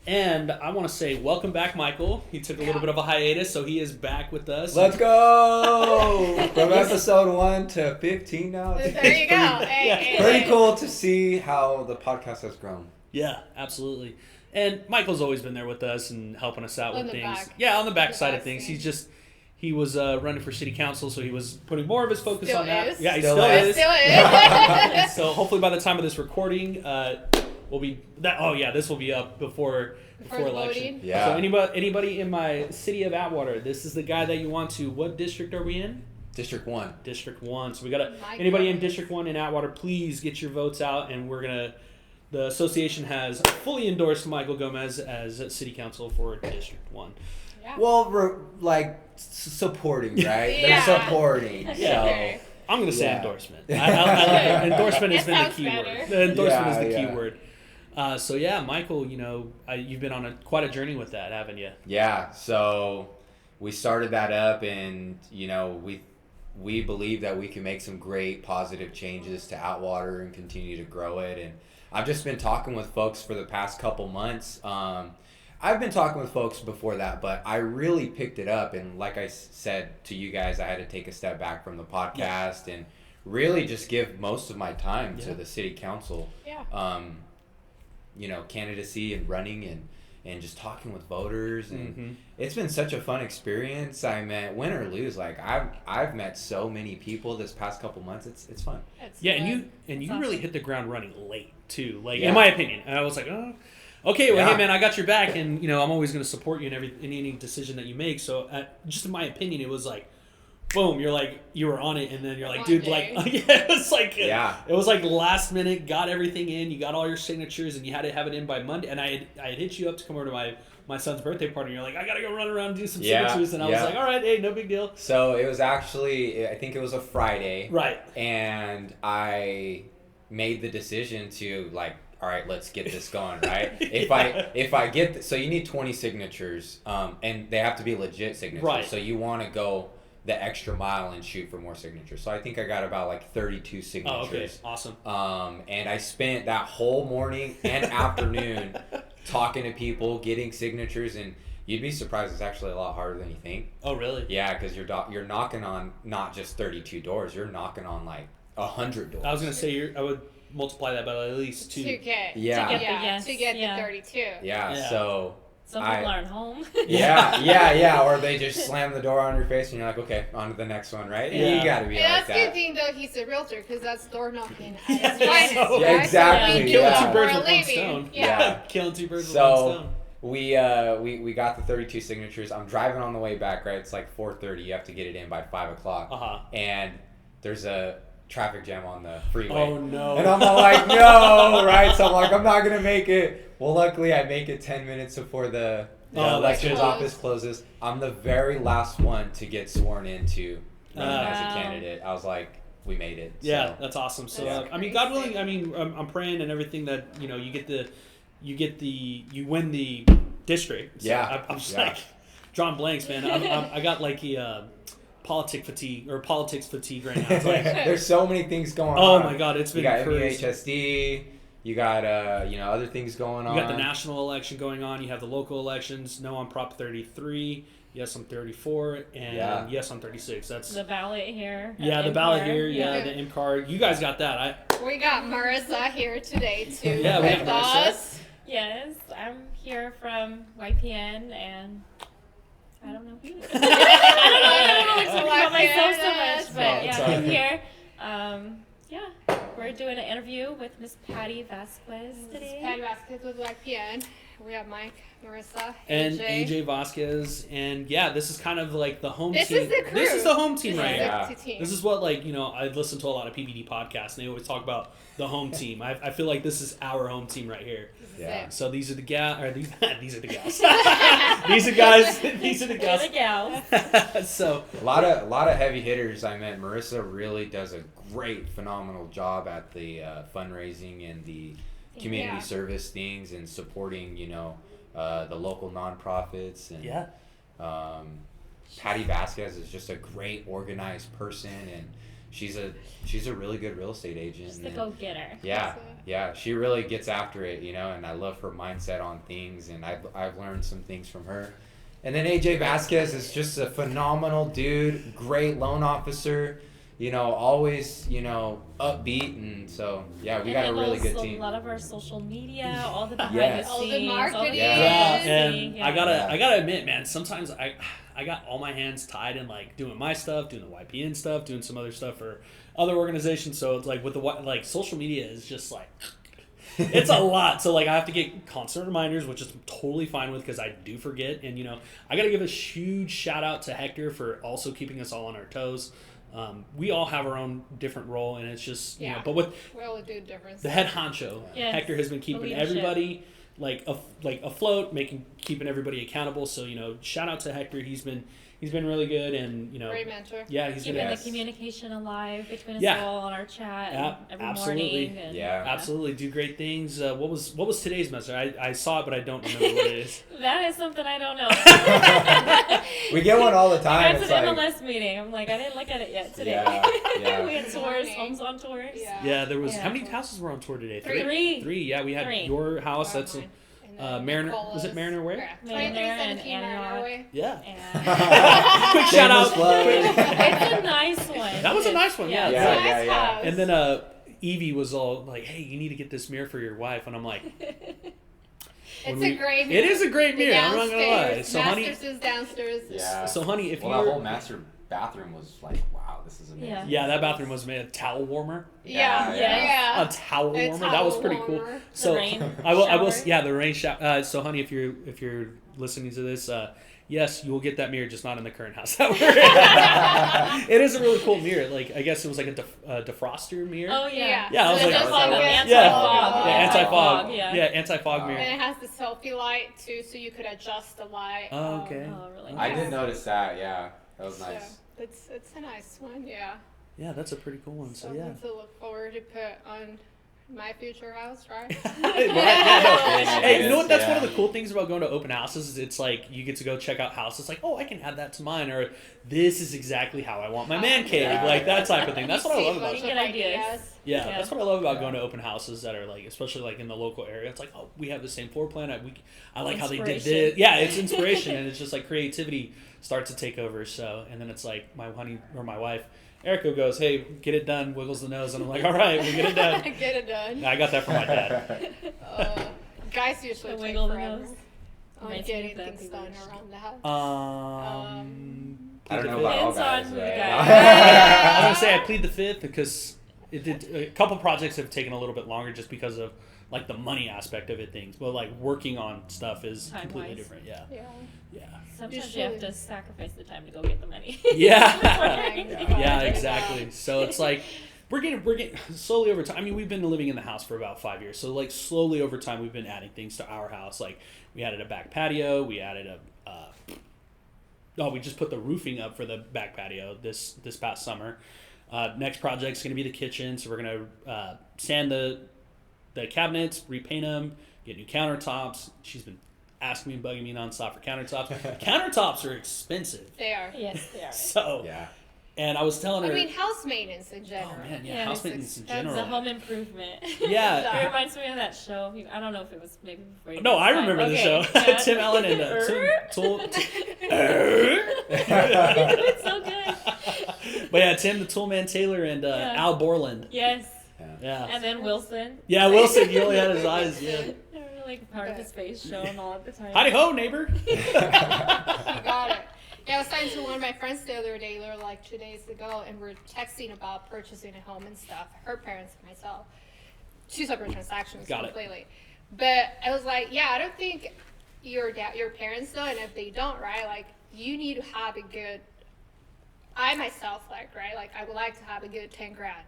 And I want to say welcome back, Michael. He took a little bit of a hiatus, so he is back with us. Let's go! From episode 1 to 15 now. There you go. Pretty cool to see how the podcast has grown. Yeah, absolutely. And Michael's always been there with us and helping us out with things. Back. Yeah, on the back side of things. He was running for city council, so he was putting more of his focus still on that. Is. Yeah, he still is. Still is. So hopefully by the time of this recording, will be that. Oh yeah, this will be up before election. Voting. Yeah. So anybody in my city of Atwater, this is the guy that you want to. What district are we in? District 1. District 1. So we got anybody in District 1 in Atwater, please get your votes out, and the association has fully endorsed Michael Gomez as city council for District 1. Yeah. Well, supporting, right? Yeah. They're supporting. Yeah. So. I'm going to say endorsement. I endorsement has been the key word. The endorsement is the key word. So yeah, Michael, you've been on quite a journey with that, haven't you? Yeah. So we started that up, and we believe that we can make some great positive changes to Atwater and continue to grow it. And I've just been talking with folks for the past couple months. I've been talking with folks before that, but I really picked it up. And like I said to you guys, I had to take a step back from the podcast and really just give most of my time to the city council. Yeah. Candidacy and running and just talking with voters. And it's been such a fun experience. I met, win or lose, I've met so many people this past couple months. It's fun. And you really hit the ground running late too. In my opinion, and I was like, oh. Okay, well, hey man, I got your back, and I'm always going to support you in any decision that you make. So, just in my opinion, it was like, boom, you were on it, and then you're like, dude, it was like last minute, got everything in, you got all your signatures, and you had to have it in by Monday. And I had hit you up to come over to my son's birthday party, and you're like, I got to go run around and do some signatures, and I was like, all right, hey, no big deal. So it was actually, I think it was a Friday, right? And I made the decision to all right, let's get this going, right? If I get so you need 20 signatures, and they have to be legit signatures. Right. So you want to go the extra mile and shoot for more signatures. So I think I got about 32 signatures. Oh, okay, awesome. And I spent that whole morning and afternoon talking to people, getting signatures, and you'd be surprised. It's actually a lot harder than you think. Oh, really? Yeah, because you're knocking on not just 32 doors. You're knocking on 100 doors. I was gonna say I would multiply that by at least 2. To get the 32. Yeah. So some people aren't home. yeah. Or they just slam the door on your face, and you're like, okay, on to the next one, right? Yeah. You gotta be like that. That's a good thing though. He's a realtor because that's door knocking. Exactly. Killing 2 birds with 1 stone. Yeah. Killing 2 birds with 1 stone. We got the 32 signatures. I'm driving on the way back, right? It's 4:30. You have to get it in by 5 o'clock. And there's a traffic jam on the freeway. Oh no. And I'm all like, no, right? So I'm like, I'm not gonna make it. Well, luckily I make it 10 minutes before the elections office closes. I'm the very last one to get sworn into running as a candidate. I was like, we made it. Yeah, that's awesome. So God willing, I'm praying and everything that you win the district. So yeah. I'm just drawing blanks, man. I got politics fatigue right now. It's there's so many things going on. Oh my God, it's been crazy. You got MEHSD, you got other things going on. You got the national election going on. You have the local elections. No on Prop 33. Yes on 34, and yes on 36. That's the ballot here. Yeah, the ballot here. Yeah, the M card. You guys got that. We got Marisa here today too. Yeah, we got Marisa. Yes, I'm here from YPN, and I don't know who. I don't know about myself so much, but I'm here. We're doing an interview with Miss Patty Vasquez today. Patty Vasquez with YPN. We have Mike, Marisa, and AJ Vasquez, and this is kind of the home team. This is the crew. This is the home team right here. This is what I've listened to a lot of PBD podcasts, and they always talk about the home team. I feel like this is our home team right here. Yeah. So these are the these are the gals. These are guys. These are the gals. They're the gals. So a lot of heavy hitters. I met Marisa really does a great, phenomenal job at the fundraising and the community service things and supporting, the local nonprofits. And Patty Vasquez is just a great organized person, and she's a really good real estate agent. Just a go-getter. Yeah, she really gets after it, you know, and I love her mindset on things, and I've learned some things from her. And then AJ Vasquez is just a phenomenal dude, great loan officer, you know, always, you know, upbeat, and so yeah, we got a really good team. A lot of our social media, all the behind Yes. the All the scenes, marketing. And yeah. I gotta admit, man, sometimes I got all my hands tied in like doing my stuff, doing the YPN stuff, doing some other stuff for other organizations. So it's like with the like social media is just like it's a lot. So like I have to get constant reminders, which is totally fine with because I do forget. And you know I got to give a huge shout out to Hector for also keeping us all on our toes. We all have our own different role, and it's just you know. But with we all do different the head honcho, Yes. Hector has been keeping leadership. everybody like afloat, keeping everybody accountable. So you know, shout out to Hector. He's been really good, and you know, Great mentor. yeah, he's Keeping been the communication alive between us Yeah. all on our chat every absolutely. morning. And, absolutely do great things. What was today's message? I saw it, but I don't remember what it is. That is something I don't know. We get one all the I time. got It's to the like, MLS meeting. I'm like, I didn't look at it yet today. Yeah. We had tours, homes on tours. Yeah, there was Yeah. how many houses were on tour today? Three. Yeah, we had Three. your house. That's Mariner. Nicola's. Was it Mariner Way? Yeah. Mariner and 2317 Mariner Antioch. Way. Yeah. And Quick shout out. Shameless plug. it's a nice one. That was a nice one. Yeah. Yeah. Nice house. And then Evie was all like, "Hey, you need to get this mirror for your wife," and I'm like, It's a great mirror. It is a great mirror. I'm not gonna lie. Downstairs. So honey, Masters is downstairs. Yeah. so honey, if Well, that whole you're master bathroom was like, wow, this is amazing. yeah, that bathroom was made a towel warmer. Yeah. Yeah. A towel A warmer. That was towel pretty cool. warmer. So rain I will. shower. Yeah, the rain shower. So honey, if you're listening to this, yes, you will get that mirror, just not in the current house that we're in. It is a really cool mirror. Like I guess it was like a defroster mirror. Oh yeah. Yeah, I was So like, it's oh, anti-fog. anti-fog. Yeah. Yeah, anti-fog mirror. And it has the selfie light too, so you could adjust the light. Oh, okay. Oh, really? I Yeah. did notice that, yeah. That was nice. So it's a nice one, yeah. Yeah, that's a pretty cool one. So yeah. Something to look forward to put on my future house, right? Right, yeah, no. Hey, you know what? That's Yeah. one of the cool things about going to open houses. Is it's like you get to go check out houses. Like, oh, I can add that to mine, or this is exactly how I want my man cave, Yeah. like that type of thing. That's what I See love a about bunch it. Good of ideas. Yeah, Yeah. that's what I love about Yeah. going to open houses that are like, especially like in the local area. It's like, oh, we have the same floor plan. I like how they did Inspiration. this. Yeah, it's inspiration, and it's just like creativity starts to take over. So, and then it's like my honey or my wife, Erica goes, "Hey, get it done." Wiggles the nose, and I'm like, "All right, we'll get it done." Get it done. I got that from my dad. Guys usually The take wiggle the forever nose. on Reminds me of getting that things big done wish. around the house. I don't know about all Depends guys, on but the yeah. guy. I was gonna say I plead the fifth because a couple projects have taken a little bit longer just because of like the money aspect of it. Things, but like working on stuff is Time-wise. completely different. Yeah, Yeah. yeah, Sometimes you have to sacrifice the time to go get the money. yeah. Yeah. Yeah, exactly. So it's like we're getting slowly over time. I mean, we've been living in the house for about 5 years, so like slowly over time, we've been adding things to our house. Like we added a back patio. We added we just put the roofing up for the back patio this past summer. Next project's gonna be the kitchen, so we're gonna sand the cabinets, repaint them, get new countertops. She's been asking me and bugging me nonstop for countertops. Countertops are expensive, They are. Yes, they are. so Yeah. and I was telling her. I mean, house maintenance in general. Oh man, yeah, Yeah, house it's maintenance in expensive. It's a general. home improvement. Yeah. It reminds me of that show. I don't know if it was maybe before. No, I remember the show. Yeah. Tim Allen and It's so good. But yeah, Tim the Toolman Taylor and Yeah. Al Borland. Yes. Yeah. And then Wilson. Yeah, Wilson. He only had his eyes. Yeah. Like part of his face showing all at the time. Howdy ho, neighbor. You got it. Yeah, I was talking to one of my friends the other day, literally like 2 days ago, and we're texting about purchasing a home and stuff. Her parents and myself. Two separate transactions Got it. completely. But I was like, yeah, I don't think your parents know, and if they don't, right, like you need to have a good. I myself like I would like to have a good 10 grand,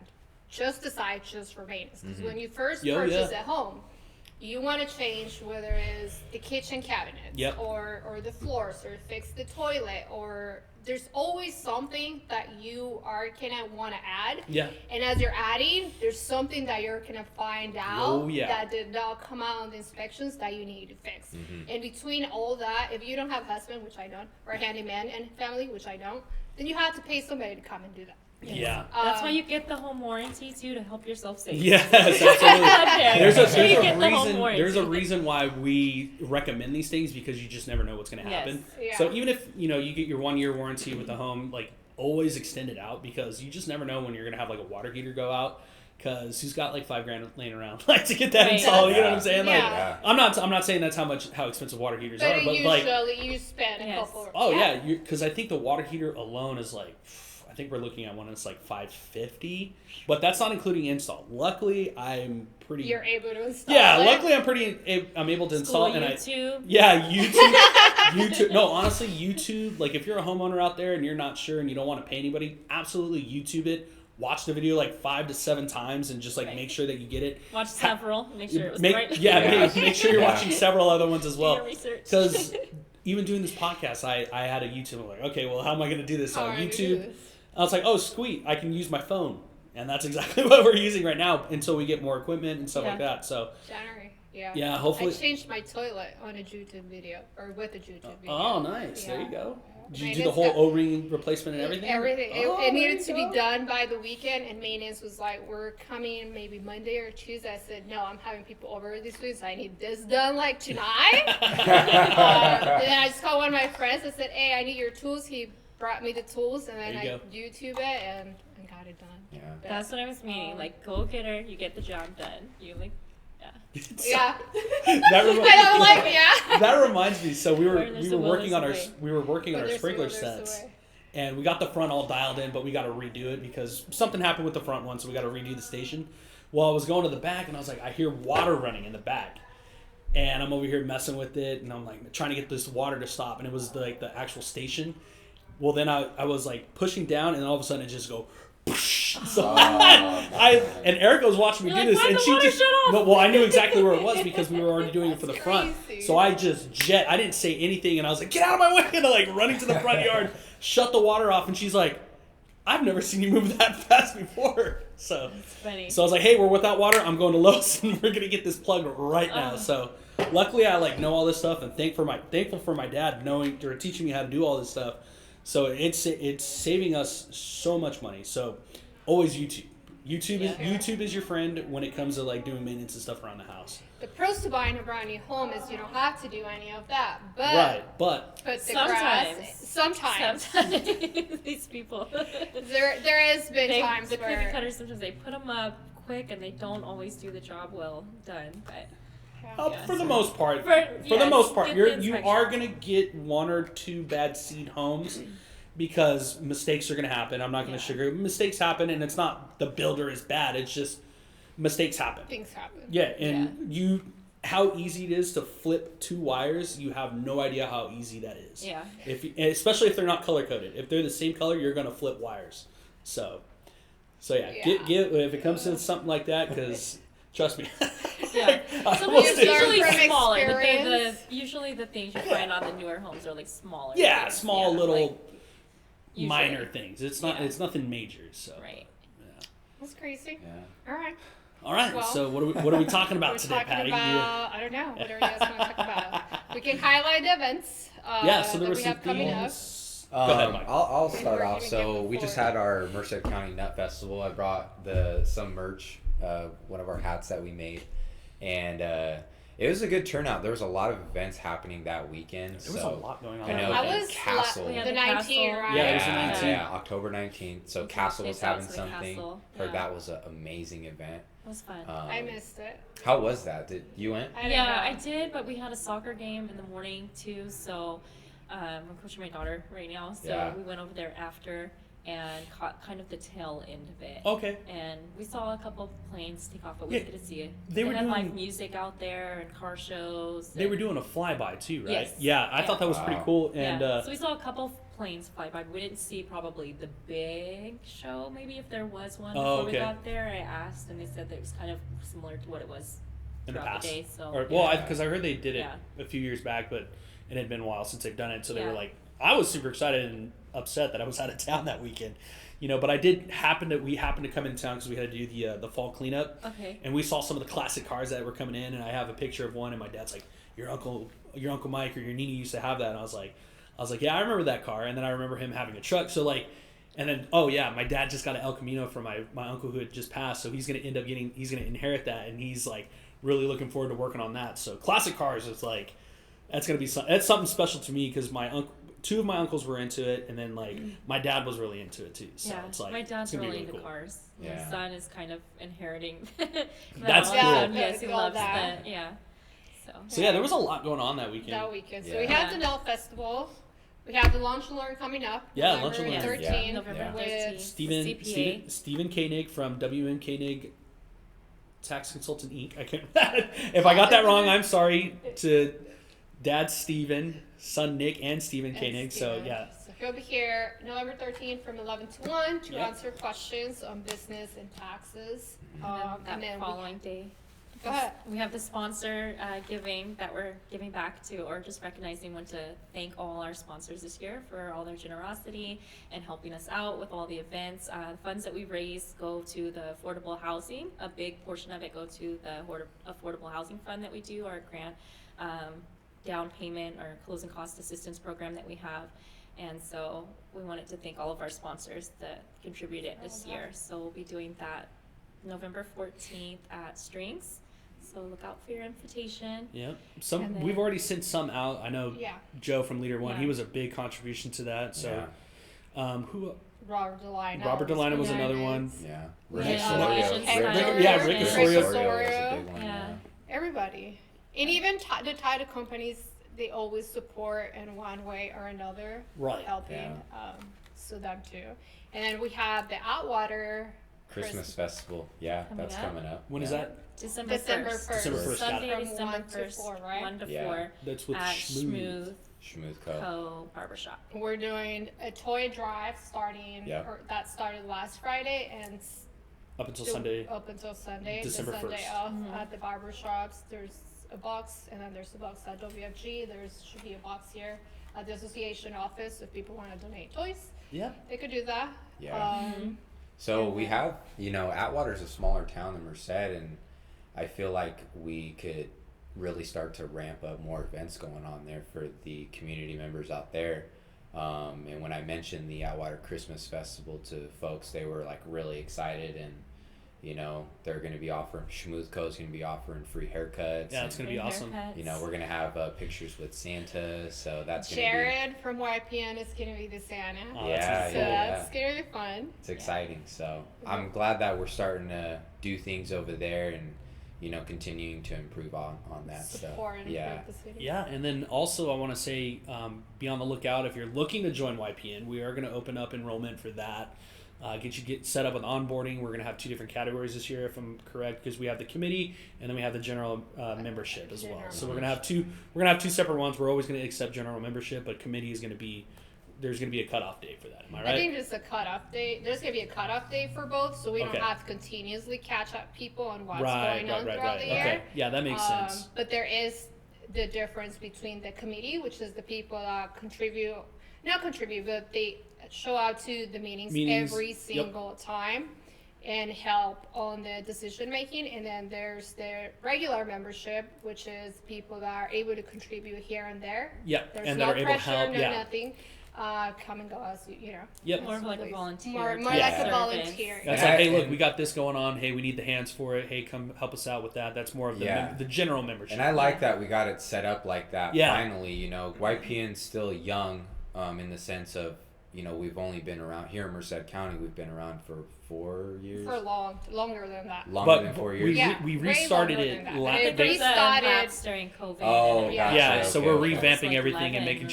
just aside just for maintenance, because when you first purchase a home. You want to change whether it's the kitchen cabinets Yep. or the floors or fix the toilet, or there's always something that you are gonna want to add. Yeah. And as you're adding, there's something that you're gonna find out Oh, yeah. that did not come out on the inspections that you need to fix. And between all that, if you don't have a husband, which I don't, or a handyman and family, which I don't, then you have to pay somebody to come and do that. Yeah. That's why you get the home warranty too, to help yourself save. Yes, absolutely. There's a warranty. reason why we recommend these things, because you just never know what's going to happen. Yes. So even if you get your 1 year warranty with the home, like always extend it out, because you just never know when you're going to have like a water heater go out. Because who's got like $5,000 laying around like to get that installed? You know what I'm saying? Yeah. Like, I'm not saying that's how expensive water heaters are, but usually like, you spend a couple. oh yeah, because I think the water heater alone is like, I think we're looking at one that's like $550, but that's not including install. Luckily, I'm pretty. You're able to install. Yeah, it. luckily I'm able to install it. And YouTube. YouTube. No, honestly, YouTube. Like if you're a homeowner out there and you're not sure and you don't want to pay anybody, absolutely YouTube it. Watch the video like 5 to 7 times and just like make sure that you get it. Watch several. Make sure it was right. Yeah, make sure you're watching several other ones as well. Do your research. Because even doing this podcast, I had a YouTube. I'm like, okay, well, how am I going to do this on YouTube? I was like, oh, sweet, I can use my phone. And that's exactly what we're using right now until we get more equipment and stuff like that. So January, yeah. Yeah, hopefully. I changed my toilet on a YouTube video, or with a YouTube video. Oh, nice. Yeah. There you go. Did you Maintenance do the whole got- O-ring replacement and everything? Everything. Oh, It needed there to you be go. done by the weekend, and maintenance was like, we're coming maybe Monday or Tuesday. I said, no, I'm having people over this week, so I need this done like tonight. And then I just called one of my friends and said, hey, I need your tools. He brought me the tools, and then There you I go. YouTube it and got it done. Yeah. But, That's what I was meaning. Like, go get her. You get the job done. You like, yeah. That remi- I don't like, yeah. That reminds me. So we were Where there's a will, working on our there's a way. our sprinkler sets, and we got the front all dialed in, but we got to redo it because something happened with the front one, so we got to redo the station. Well, I was going to the back, and I was like, I hear water running in the back, and I'm over here messing with it, and I'm like trying to get this water to stop, and it was like the actual station. Well, then I was like pushing down, and all of a sudden it just go. So and Erica was watching me You're do like, this, "Why and the she water just shut off?" well, I knew exactly where it was because we were already doing it for the That's front. crazy. So I just I didn't say anything, and I was like, "Get out of my way!" And I'm like running to the front yard, shut the water off, and she's like, "I've never seen you move that fast before." So it's funny. I was like, "Hey, we're without water. I'm going to Lowe's, and we're gonna get this plugged right now." So luckily, I like know all this stuff, and thankful for my dad knowing or teaching me how to do all this stuff. So it's saving us so much money. So always YouTube. YouTube is your friend when it comes to like doing maintenance and stuff around the house. The pros to buying a brand new home is you don't have to do any of that. But Right, but the Sometimes. grass, sometimes These people. there has been times the where cookie cutters, sometimes they put them up quick and they don't always do the job well done. But for the most part, For the most part, get you the are inspection. gonna get 1 or 2 bad seed homes because mistakes are gonna happen. I'm not gonna sugarcoat. Mistakes happen, and it's not the builder is bad. It's just mistakes happen. things happen. Yeah, and how easy it is to flip 2 wires, you have no idea how easy that is. Yeah. Especially if they're not color coded. If they're the same color, you're gonna flip wires. So yeah. Get if it comes to something like that, because trust me. Yeah. I So almost it's did. learn usually from smaller. experience. Usually the things you find on the newer homes are like smaller. Yeah, things. small Yeah, little like, usually. minor things. It's not. Yeah. It's nothing major. So. Right. That's crazy. Yeah. All right. All right. Well, so what are we talking about We're today, talking Patty? about, I don't know, whatever you guys want to talk about. We can highlight the events Yeah. So there that were we some have coming up. themes. Go ahead, Mike. I'll We start were off. even So here we just before. had our Merced County Nut Festival. I brought some merch, one of our hats that we made, and it was a good turnout. There was a lot of events happening that weekend. There was a lot going on. I know. that I weekend. was Castle. We had the the 19, castle. right? Yeah, it was the Yeah, 19th. yeah, October 19th. So Castle was Shout out having to the something. Castle. Heard Yeah. that was an amazing event. It was fun. I missed it. How was that? Did you went? I don't Yeah, know. I did, but we had a soccer game in the morning too. So I'm coaching my daughter right now. So Yeah. we went over there after and caught kind of the tail end of it. Okay. And we saw a couple of planes take off, but we Yeah, didn't get to see it. they were had doing- live music out there and car shows. They were doing a flyby too, right? Yes. Yeah, I Yeah. thought that was pretty Wow. cool. And Yeah. So we saw a couple of planes fly by. We didn't see probably the big show, maybe if there was one before okay. we got there. I asked, and they said that it was kind of similar to what it was in the throughout past. the day. So Or, yeah. well, because I heard they did it Yeah. a few years back, but it had been a while since they've done it. So they Yeah. were like, I was super excited and upset that I was out of town that weekend, But we happened to come in town because we had to do the fall cleanup, Okay. and we saw some of the classic cars that were coming in, and I have a picture of one, and my dad's like, your uncle Mike or your Nini used to have that, and I was like, yeah, I remember that car, and then I remember him having a truck, so like. And then, oh yeah, my dad just got an El Camino from my uncle who had just passed, so he's gonna inherit that, and he's like really looking forward to working on that. So classic cars is like that's something special to me because two of my uncles were into it, and then like my dad was really into it too. So it's like my dad's really into cool. cars. Yeah. My son is kind of inheriting. That's cool. Yes, he loves that. Yeah. So yeah, there was a lot going on that weekend. So we have the NEL Festival. We have the Lunch and Learn coming up. Yeah, Lunch and Learn. 13, November 13th. Stephen Koenig from WM Koenig Tax Consultant Inc. I can't. If I got that wrong, I'm sorry to Dad Stephen, son Nick, and Stephen Koenig. So yeah. So he'll be here November 13th from 11 to 1 to answer questions on business and taxes. And then following day. Go ahead. We have the sponsor giving that we're giving back to, or just recognizing. Want to thank all our sponsors this year for all their generosity and helping us out with all the events. The funds that we raise go to the affordable housing. A big portion of it go to the affordable housing fund that we do, our grant down payment or closing cost assistance program that we have. And so we wanted to thank all of our sponsors that contributed this year. So we'll be doing that November 14th at Strings. So look out for your invitation. Yeah, we've already sent some out. I know Joe from Leader One. He was a big contribution to that. So, who? Robert Delino. Robert Delino was another one. Yeah. Rick Osorio. Yeah. Everybody, and even the title companies, they always support in one way or another. Right. Helping. So them too, and then we have the Outwater Christmas Festival. Yeah, that's coming up. When is that? December 1st. December 1st. Sunday, December 1 to 1st, 4, right? 1 to 4. Yeah. That's with at Schmooth Co. Barbershop. We're doing a toy drive that started last Friday and up until Sunday. December the Sunday 1st. Off at the barbershops. There's a box, and then there's a box at WFG. There should be a box here at the association office if people want to donate toys. Yeah. They could do that. Yeah. So we have, Atwater's a smaller town than Merced, and I feel like we could really start to ramp up more events going on there for the community members out there. And when I mentioned the Atwater Christmas Festival to folks, they were like really excited, and they're going to be offering, Schmooth Co's going to be offering free haircuts. Yeah, it's going to be awesome. We're going to have pictures with Santa, so that's going to be... Jared from YPN is going to be the Santa. Oh, that's going to be fun. It's exciting. So I'm glad that we're starting to do things over there and, continuing to improve on that stuff. Yeah, and then also I want to say, be on the lookout if you're looking to join YPN. We are going to open up enrollment for that. Get set up with onboarding. We're going to have 2 different categories this year, if I'm correct, because we have the committee and then we have the general membership as well. So we're going to have two. We're going to have 2 separate ones. We're always going to accept general membership, but committee is going to be. There's going to be a cutoff date for that. Am I right? I think there's a cutoff date. There's going to be a cutoff date for both, so we don't have to continuously catch up people on what's going on throughout the year. Okay. Yeah, that makes sense. But there is the difference between the committee, which is the people that not contribute, but they show out to the meetings every single time and help on the decision making, and then there's the regular membership, which is people that are able to contribute here and there. There's and no that are able to pressure, help. nothing. Come and go as More of like a volunteer. More like a volunteer. That's like, hey, look, we got this going on. Hey, we need the hands for it. Hey, come help us out with that. That's more of the general membership. And I like that we got it set up like that. Finally, YPN's still young, in the sense of, we've only been around here in Merced County. We've been around for 4 years. For longer than that. Longer than 4 years. We restarted it. They restarted during COVID. Oh, yeah. So we're okay. revamping everything and making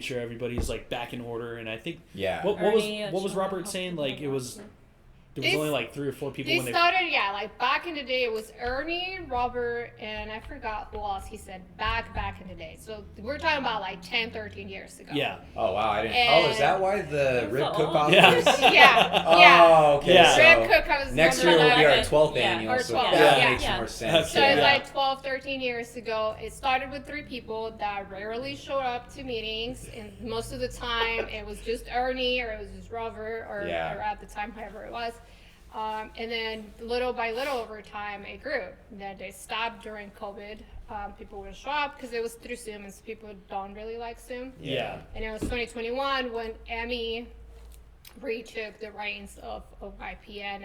sure everybody's back in order. And I think what was Robert saying? It was. There was only like 3 or 4 people when they started. Back in the day, it was Ernie, Robert, and I forgot who else he said back in the day. So we're talking about 10, 13 years ago. Yeah. Oh wow, I didn't. Is that why the rib cook-off? Yeah. Oh, okay. Yeah. Rib cook-off. Next year will be our 12th annual. So that makes more sense. So it's 12, 13 years ago. It started with 3 people that rarely showed up to meetings, and most of the time it was just Ernie or it was just Robert or at the time, however it was. And then little by little over time it grew. Then they stopped during COVID. People wouldn't show up because it was through Zoom, and people don't really like Zoom. Yeah. And it was 2021 when Emmy retook the reins of YPN,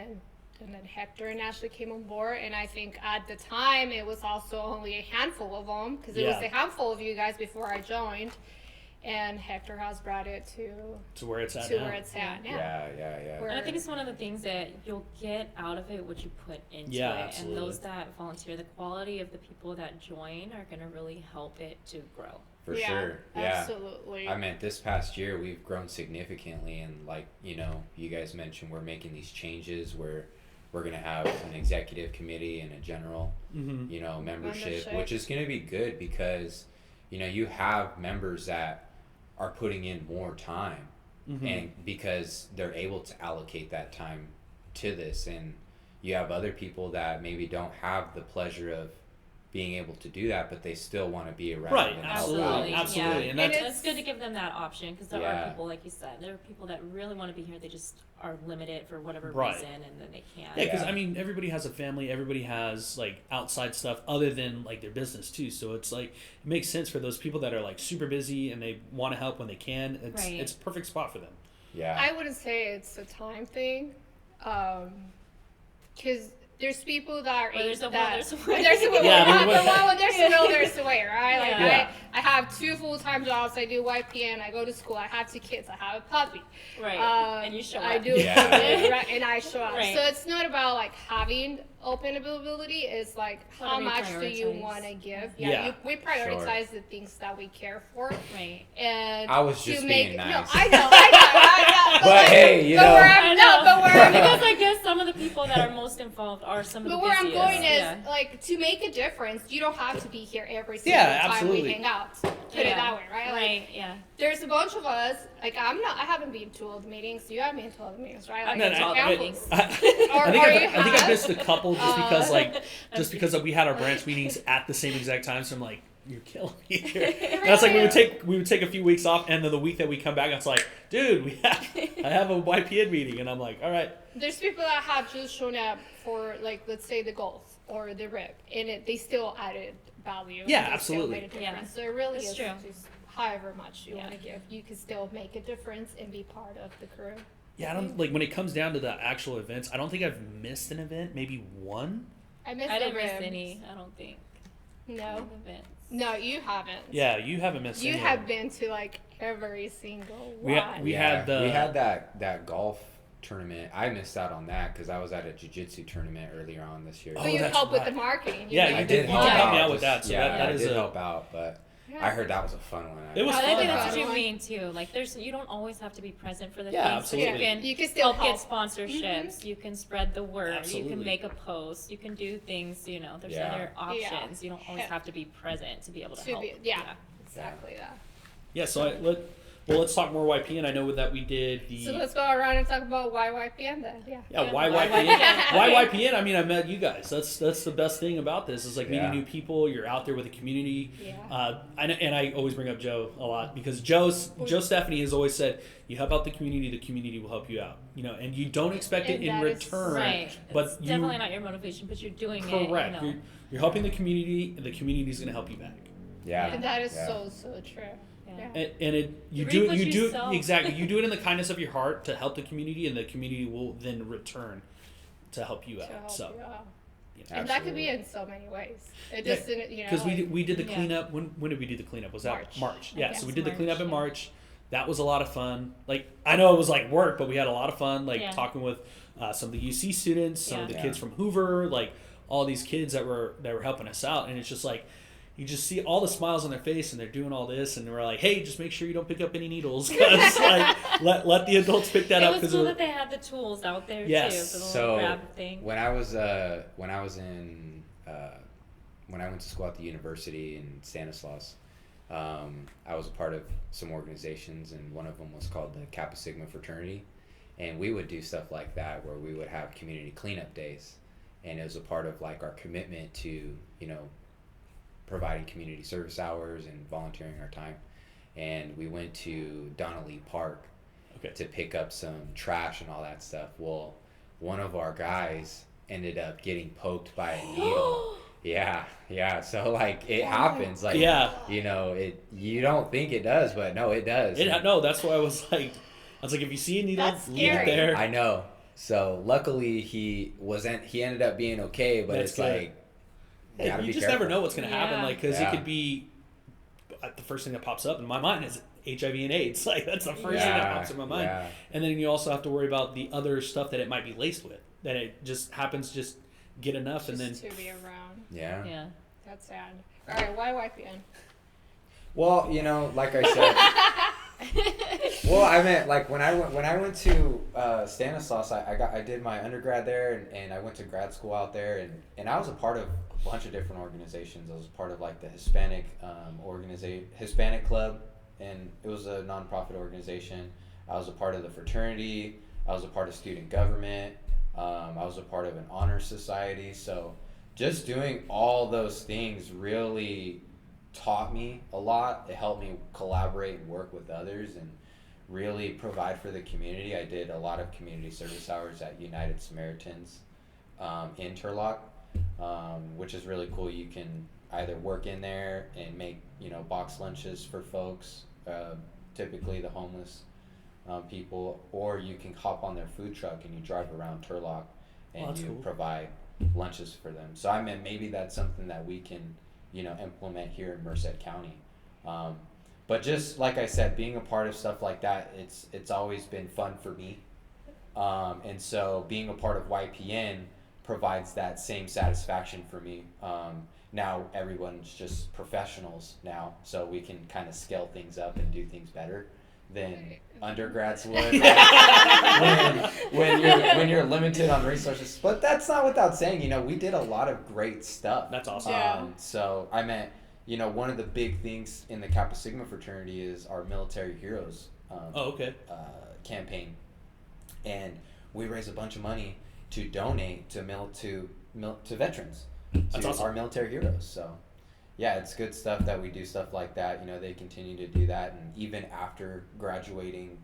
and then Hector and Ashley came on board. And I think at the time it was also only a handful of them, because it was a handful of you guys before I joined. And Hector has brought it to where it's at to now. where it's at now. Yeah. Where- And I think it's one of the things that you'll get out of it what you put into it. Absolutely. And those that volunteer, the quality of the people that join are going to really help it to grow. For sure. Yeah. Absolutely. I mean, this past year we've grown significantly, and like, you know, you guys mentioned, we're making these changes where we're going to have an executive committee and a general, you know, membership, which is going to be good because, you know, you have members that are putting in more time, and because they're able to allocate that time to this, and you have other people that maybe don't have the pleasure of being able to do that, but they still want to be around. Right, and absolutely. help out. And And that's it's good to give them that option, because there Yeah. are people, like you said, there are people that really want to be here. They just are limited for whatever Right. reason, and then they can't. Yeah, because Yeah. I mean, everybody has a family. Everybody has like outside stuff other than like their business too. So it's like it makes sense for those people that are like super busy and they want to help when they can. It's a perfect spot for them. Yeah. I wouldn't say it's a time thing, because there's people that are Well, there's a will, that there's a when way. there's a will, Yeah, there's a will, there's a way, right? Like Yeah. I have 2 full-time jobs. I do YPN. I go to school. I have 2 kids. I have a puppy. Right. And you show I up. do, Yeah. right, and I show up. Right. So it's not about like having open availability. It's like What how do we much do you prioritize? want to give? Yeah. We prioritize the things that we care for, Right. and I was to just make being no, nice. I know. But hey, you but know. where I'm, no, but where I'm Because I guess some of the people that are most involved are some of the But where I'm busiest. going is Yeah. like to make a difference. You don't have to be here every single Yeah, time absolutely. we hang out. Put it that way, right? Like, Right, yeah. there's a bunch of us. Like I haven't been to all the meetings. You have been to all the meetings, right? Like I've been to all the examples. meetings. I think Or I you think I have. missed a couple just because we had our branch meetings at the same exact time. So I'm like, you're killing me here. And that's like we would take a few weeks off, and then the week that we come back, it's like, dude, I have a YPN meeting, and I'm like, all right. There's people that have just shown up for like let's say the golf or the rip, and they still added value. Yeah, and they still absolutely. made a Yeah, difference. So it really that's is true. just however much you Yeah. want to give, you can still make a difference and be part of the crew. Yeah, I don't like when it comes down to the actual events. I don't think I've missed an event, maybe one. I miss I the didn't miss ribs. any, I don't think. No, Events. no, you haven't. Yeah, you haven't missed. You any have of them. been to like every single We one. had- we had that golf tournament. I missed out on that because I was at a jiu-jitsu tournament earlier on this year. So Oh, you that's help with right. the marketing. Yeah, know, you I did help yeah. help me out out with that, so that I is did a- help out, but I heard that was a fun one. It was I fun. think that's what Yeah. you mean too. Like, you don't always have to be present for the Yeah, things. So you absolutely. You can still help get help. sponsorships. You can spread the word. You Absolutely. can make a post. You can do things. You know, there's Yeah. other Yeah. options. You don't always Yeah. have to be present to be able to To help. be, yeah, exactly that. Yeah, so let's talk more YPN. I know that we did the So let's go around and talk about YYPN then. Yeah. yeah, why why YPN? YPN? Why YPN? I mean, I met you guys. That's the best thing about this is like meeting Yeah. new people. You're out there with the community. Yeah. I always bring up Joe a lot because Joe Stephanie has always said, you help out the community will help you out. You know, and you don't expect it And in that is return. Right. But It's you definitely not your motivation, but you're doing it. correct. You know. You're helping the community, and the community's going to help you back. Yeah. And that is Yeah. so true. Yeah. Yeah. And you You do reap what you you do sow. exactly you do it in the kindness of your heart to help the community, and the community will then return to help you To out. help So you out. yeah. And that could be in so many ways. It Yeah, just didn't, you know. Because like, we did the Yeah. cleanup. When did we do the cleanup? Was that March. Yeah. Okay. So we did the March, cleanup in yeah. March. That was a lot of fun. Like I know it was like work, but we had a lot of fun. Like Yeah. talking with some of the UC students, some of the Yeah. kids from Hoover, like all these kids that were helping us out, and it's just like. You just see all the smiles on their face, and they're doing all this, and we're like, "Hey, just make sure you don't pick up any needles, because like let the adults pick that up." It was cool that they had the tools out there Yes. too. For the So little grab thing. when I went to school at the university in Stanislaus, I was a part of some organizations, and one of them was called the Kappa Sigma Fraternity, and we would do stuff like that where we would have community cleanup days, and it was a part of like our commitment to providing community service hours and volunteering our time. And we went to Donnelly Park Okay. to pick up some trash and all that stuff. Well, one of our guys ended up getting poked by a needle. Yeah. So like it happens. Like Yeah. you don't think it does, but no, it does. No, that's why I was like, I was like, if you see a needle, That's leave it scary. there. I know. So luckily he ended up being okay, but That's it's good. like Hey, gotta you be just careful. never know what's going to happen, Yeah. like, because Yeah. it could be the first thing that pops up in my mind is HIV and AIDS. Like, that's the first thing that Yeah, pops in my mind. yeah. And then you also have to worry about the other stuff that it might be laced with. That it just happens, just get enough, and then Just to be around. Yeah. Yeah. That's sad. All right, why YPN? Well, you know, like I said, well, I meant like when I went to Stanislaus, I did my undergrad there, and I went to grad school out there, and I was a part of a bunch of different organizations. I was a part of like the Hispanic Hispanic Club, and it was a nonprofit organization. I was a part of the fraternity. I was a part of student government. I was a part of an honor society. So just doing all those things really taught me a lot. It helped me collaborate and work with others and really provide for the community. I did a lot of community service hours at United Samaritans in Turlock, which is really cool. You can either work in there and make, you know, box lunches for folks, typically the homeless people, or you can hop on their food truck and you drive around Turlock and that's you cool. provide lunches for them. So I mean, maybe that's something that we can, you know, implement here in Merced County. But just like I said, being a part of stuff like that, it's always been fun for me. And so being a part of YPN provides that same satisfaction for me. Now everyone's just professionals now, so we can kind of scale things up and do things better than undergrads would, right? when you're limited on resources. But that's not without saying, you know, we did a lot of great stuff. that's awesome. Yeah. So I meant, you know, one of the big things in the Kappa Sigma fraternity is our Military Heroes Oh, okay. campaign, and we raise a bunch of money to donate to veterans, That's to awesome. our military heroes. So yeah, it's good stuff that we do stuff like that. You know, they continue to do that, and even after graduating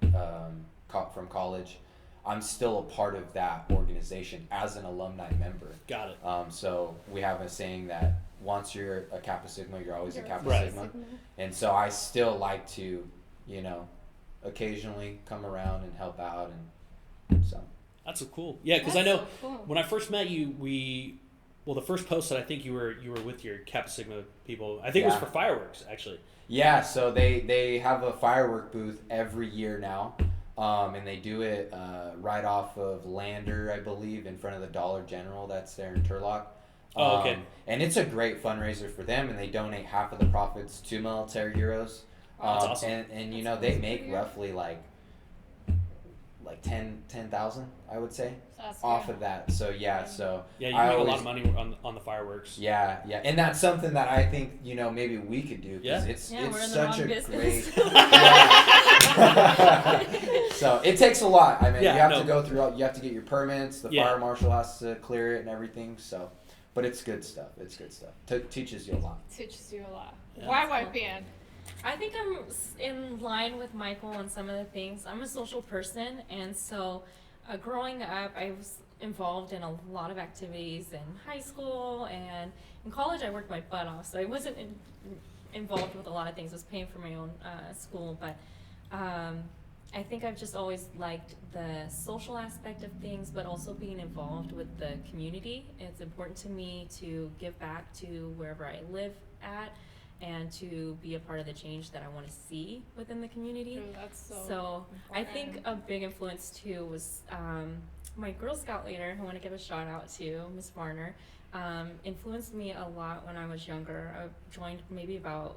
from college, I'm still a part of that organization as an alumni member. Got it. So we have a saying that once you're a Kappa Sigma, you're always a Kappa Right. Sigma. And so I still like to, you know, occasionally come around and help out, and so. That's so cool. Yeah, because I That's know so cool. when I first met you, the first post that I think you were with your Kappa Sigma people. I think it was Yeah. for fireworks, actually. Yeah, so they have a firework booth every year now, and they do it right off of Lander, I believe, in front of the Dollar General that's there in Turlock. Oh, okay. And it's a great fundraiser for them, and they donate half of the profits to military heroes. That's awesome. And you That's know, they awesome. make roughly like 10,000, I would say, That's off good. of that. So yeah, so Yeah, you I make a lot always- of money on the fireworks. yeah, and that's something that I think, you know, maybe we could do, because Yeah. it's Yeah, we're in the such wrong a business. great. Yeah. So it takes a lot. I mean, Yeah, you have no. to go through. You have to get your permits. The Yeah. fire marshal has to clear it and everything. So, but it's good stuff. It's good stuff. Teaches you a lot. Teaches you a lot. Yeah. Why That's cool. YPN? I think I'm in line with Michael on some of the things. I'm a social person, and so growing up, I was involved in a lot of activities in high school, and in college I worked my butt off, so I wasn't involved with a lot of things. I was paying for my own school, but I think I've just always liked the social aspect of things, but also being involved with the community. It's important to me to give back to wherever I live at, and to be a part of the change that I want to see within the community. Ooh, that's so. So I think important. a big influence too was my Girl Scout leader, who I want to give a shout out to, Miss Varner, influenced me a lot when I was younger. I joined maybe about,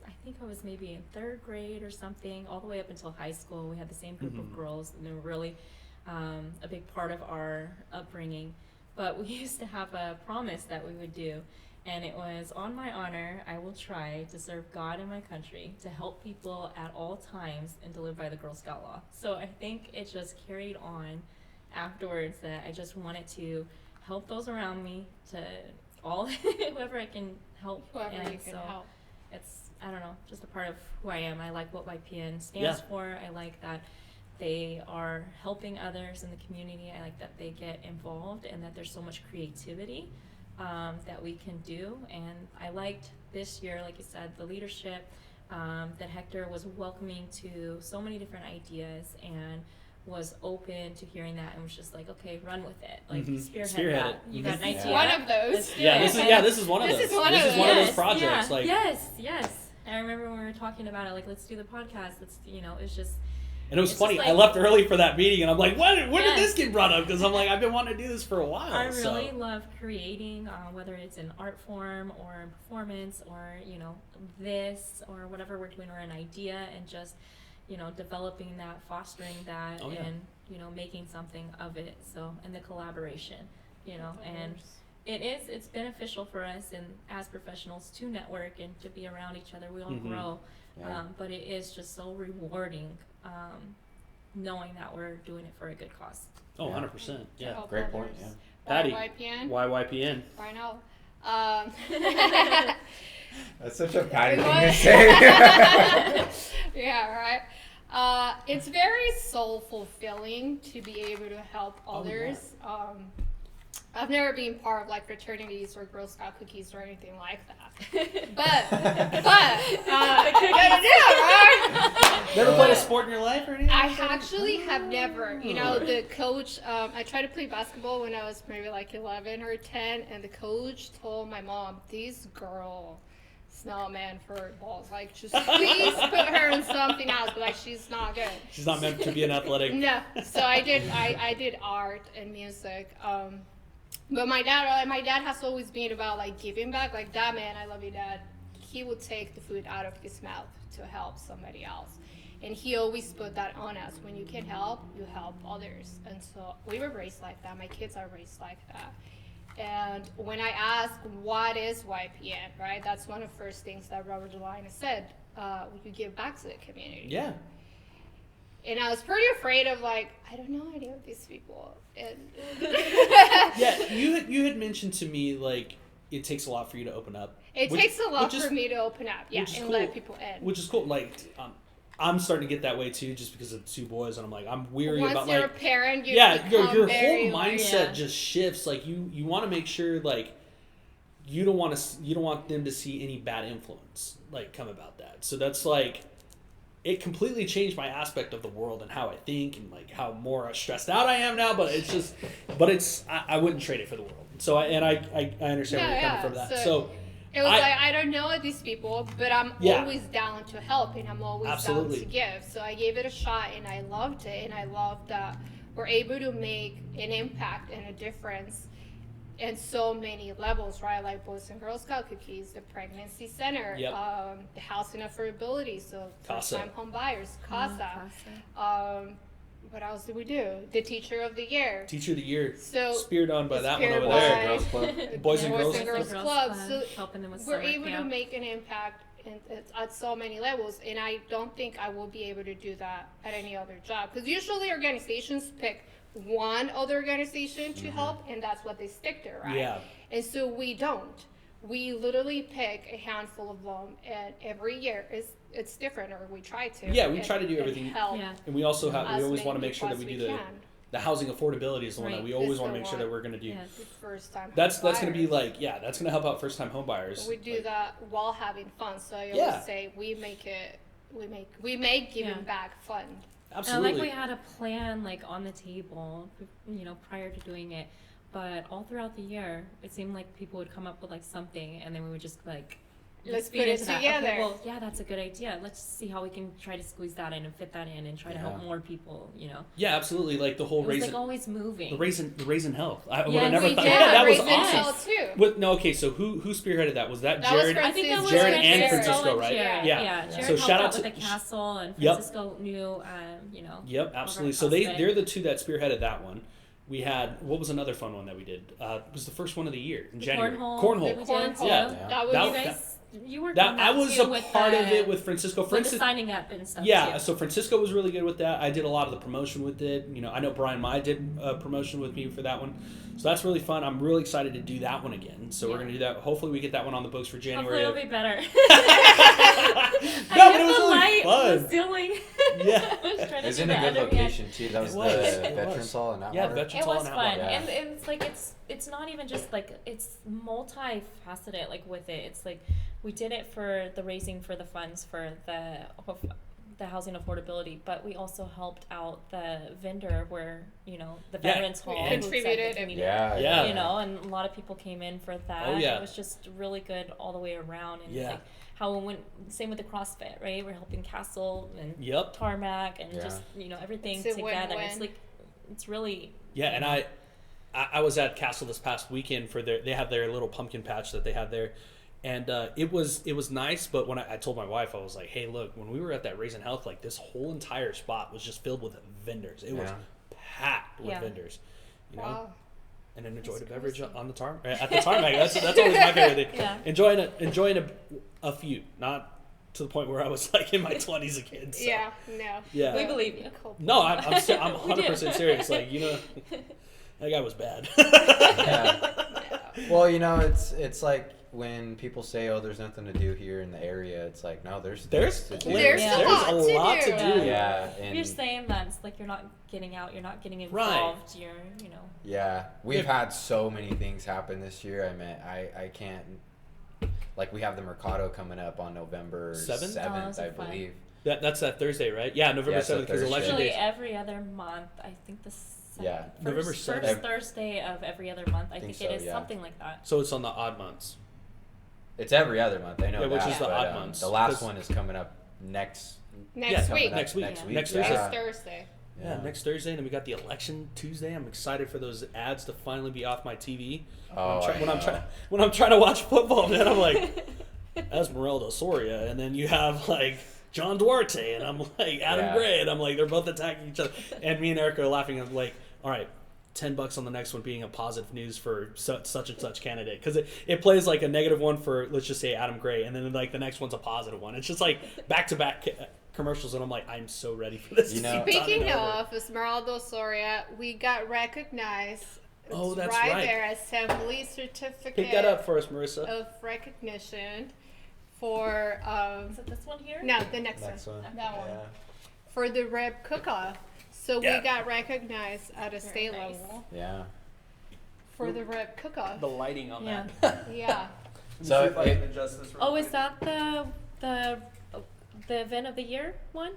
I think I was maybe in 3rd grade or something, all the way up until high school. We had the same group of girls, and they were really a big part of our upbringing. But we used to have a promise that we would do. And it was, on my honor, I will try to serve God and my country, to help people at all times, and to live by the Girl Scout law. So I think it just carried on afterwards, that I just wanted to help those around me, to whoever I can help. Whoever and you can so help. it's, I don't know, just a part of who I am. I like what YPN stands Yeah. for. I like that they are helping others in the community. I like that they get involved, and that there's so much creativity that we can do. And I liked this year, like you said, the leadership. that Hector was welcoming to so many different ideas and was open to hearing that and was just like, okay, run with it. Like, spearhead that. it. You got an Yeah. idea. One of those. Let's do Yeah, it. this is one of those. This is one of those those. projects. Yeah, Like, yes. I remember when we were talking about it, like, let's do the podcast. Let's, it's just. and it was It's funny. just I like- left early for that meeting, and I'm like, when did Yes. this get brought up? Because I'm like, I've been wanting to do this for a while. I so. really love creating, whether it's in art form or in performance or, this or whatever we're doing or an idea and just, developing that, fostering that, Oh, yeah. and, making something of it. So, and the collaboration, and it's beneficial for us and as professionals to network and to be around each other. We all grow, Yeah. but it is just so rewarding, knowing that we're doing it for a good cause. Oh, Yeah. 100%. Yeah. Help Great point, others. Patty. YPN. YYPN. I know. That's such a Patty thing What? to say. Yeah, right. It's very soul fulfilling to be able to help Oh, others. I've never been part of like fraternities or Girl Scout cookies or anything like that. But right? Never played a sport in your life or anything? I like that? actually have never, the coach, I tried to play basketball when I was maybe like 11 or 10, and the coach told my mom, this girl is not meant for balls. Like, just please put her in something else, but like, she's not good. She's not meant to be an athletic. No, so I did art and music. But my dad has always been about like giving back. Like, Dad, man, I love you, Dad. He would take the food out of his mouth to help somebody else. And he always put that on us. When you can help, you help others. And so we were raised like that. My kids are raised like that. And when I asked, what is YPN, right? That's one of the first things that Robert Delina said. We could give back to the community. Yeah. And I was pretty afraid of like, I don't know any of these people. And Yeah, you had mentioned to me, like, it takes a lot for you to open up. it Which- takes a lot which is- for me to open up, yeah, which is and cool. let people in. Which is cool. Like, I'm starting to get that way too, just because of two boys, and I'm like, I'm weary Once about you're like, a parent, you yeah, become your very, whole like, mindset Yeah. just shifts. Like, you want to make sure, like, you don't want them to see any bad influence like come about that. So that's like, it completely changed my aspect of the world and how I think and like how more stressed out I am now. But I wouldn't trade it for the world. So I understand where you're coming from that. So it was like, I don't know these people, but I'm Yeah. always down to help and I'm always Absolutely. down to give. So I gave it a shot and I loved it, and I loved that we're able to make an impact and a difference in so many levels, right? Like Boys and Girl Scout cookies, the pregnancy center, Yep. The housing affordability, so CASA. first-time home buyers, CASA. What else did we do? The Teacher of the Year. Teacher of the Year, So speared on by that one speared over by- there. Girls Club. Boys and Boys Girls and Girls Club. Club. So helping them with we're summer able to camp. make an impact at so many levels, and I don't think I will be able to do that at any other job, because usually organizations pick one other organization to help, and that's what they stick to, right? Yeah. And so we don't. We literally pick a handful of them, and every year it's different, or we try to. Yeah, we and- try to do and everything. Help Yeah. And we also have, we as always many want to make sure that people we as do can. the housing affordability is the one that Right. we always Is want to the make sure one. that we're going to do. Yes. The first time. That's home going to be buyers. like, yeah, that's going to help out first time home buyers. We do Like, that while having fun. So I always Yeah. say we make giving Yeah. back fun. Absolutely. Like we had a plan like on the table, prior to doing it, but all throughout the year, it seemed like people would come up with like something, and then we would just like. Let's feed put it into that. together. Okay, well, yeah, that's a good idea. Let's see how we can try to squeeze that in and fit that in and try to help Yeah. more people. Yeah, absolutely. Like the whole It was raisin, like always moving. the raisin health. I would Yeah, have never we thought. did. Yeah, that was Raisin awesome. Hill, too. No, okay. So who spearheaded that? Was that That was Jared? I think that was Jared with and Jared. Francisco, and right? Jared. Yeah. Yeah. Jared So helped shout out out to- with the castle, and Yep. Francisco knew, Yep, absolutely. over So at CrossFit. they're the two that spearheaded that one. We had, what was another fun one that we did? It was the first one of the year in January. Cornhole. The We did cornhole. too. Yeah. That was That- You guys, you worked That on that I was too a with part the, of it with Francisco. with the signing up and stuff. Yeah, too. so Francisco was really good with that. I did a lot of the promotion with it. I know Brian Mai did a promotion with me for that one. So that's really fun. I'm really excited to do that one again. So we're Yeah. going to do that. Hopefully we get that one on the books for Hopefully January. it'll be better. No, I but hit it was the really light fun. on the ceiling. Yeah. I was trying to It's do in a the good other hand. location too. That was It was. the It Veterans was. Hall in Yeah, Atwater. Veterans It Hall was in fun, Atwater. Yeah. and it's like it's not even just like it's multifaceted like with it. It's like we did it for the raising for the funds for the housing affordability, but we also helped out the vendor where, you know, the Veterans Hall who said Contributed that we needed, Yeah. you know, and a lot of people came in for that. Oh, yeah. It was just really good all the way around. And Yeah. like how we went, same with the CrossFit, right? We're helping Castle and Yep. Tarmac and Yeah. just, you know, everything It's a together. win-win. It's like, it's really. Yeah, and I was at Castle this past weekend for they have their little pumpkin patch that they have there, and it was nice. But when I told my wife, I was like, hey, look, when we were at that Raisin Health, like this whole entire spot was just filled with vendors. It was packed with Yeah. vendors, you know. Wow. And then enjoyed a That's beverage crazy. on the at the tarmac. That's always my favorite thing. Yeah. Enjoying a few, not to the point where I was like in my 20s again. So. Yeah, no. Yeah. We believe you. Cool. No, I'm We 100% do. serious. Like, you know, that guy was bad. Yeah. Well, you know, it's like when people say, "Oh, there's nothing to do here in the area." It's like, no, there's There's things to do. There's Yeah. a lot a to lot do. to do. Yeah, and You're saying that it's like you're not getting out, you're not getting Right. involved, you're, you know. yeah, we've had so many things happen this year. I mean, I can't. Like, we have the Mercado coming up on November Seventh? 7th, Oh, those are I fun. believe. That's that Thursday, right? Yeah, November Yeah, it's a 7th, because Thursday. election Usually day. every other month, I think the Yeah. November first 7th. Thursday of every other month. I Think think it so, is yeah. something like that. So it's on the odd months. It's every other month. I know Yeah, which that. is the but, odd months, The last 'cause- one is coming up next. Next Yeah, week. next week. Next Yeah. week. Next yeah. Thursday. This Thursday. Yeah, next Thursday, and then we got the election Tuesday. I'm excited for those ads to finally be off my TV. Oh, when I'm trying to watch football, man, I'm like, Esmeralda Soria, and then you have like John Duarte, and I'm like Adam Yeah. Gray, and I'm like they're both attacking each other, and me and Erica are laughing. I'm like, all right, $10 on the next one being a positive news for such and such candidate, because it plays like a negative one for, let's just say, Adam Gray, and then like the next one's a positive one. It's just like back to back commercials, and I'm like, I'm so ready for this. You to know- be done Speaking and over. of Esmeralda Soria, we got recognized. Oh, It's that's right right. there, Assembly Certificate Pick that up for us, Marissa. of Recognition for Is it this one here? no, the next, Next one. That one. Yeah. For the Rep Cook-Off. So Yeah. we got recognized at a Very state nice. level Yeah. for the Rep Cook-Off. The lighting on Yeah. that. Yeah. So Let me see if I it- can adjust this real Oh, is quick. that the event of the year one?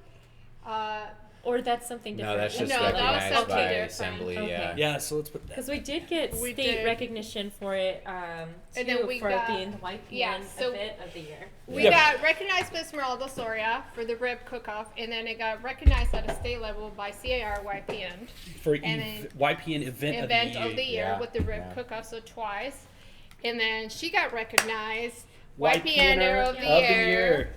Uh, Or that's something No, different? that's just No, that was recognized something by different. Assembly. Okay. Yeah. Yeah, so let's put that. Because we did get We state did. recognition for it, And too, then we for got- being the YPN yeah, so- event of the year. we Yeah. got recognized by Esmeralda Soria for the Rep Cook-Off, and then it got recognized at a state level by CAR YPN. For and then YPN event of the year. year Yeah, with the Rip yeah. Cook-Off, so twice. And then she got recognized YPNer of the year.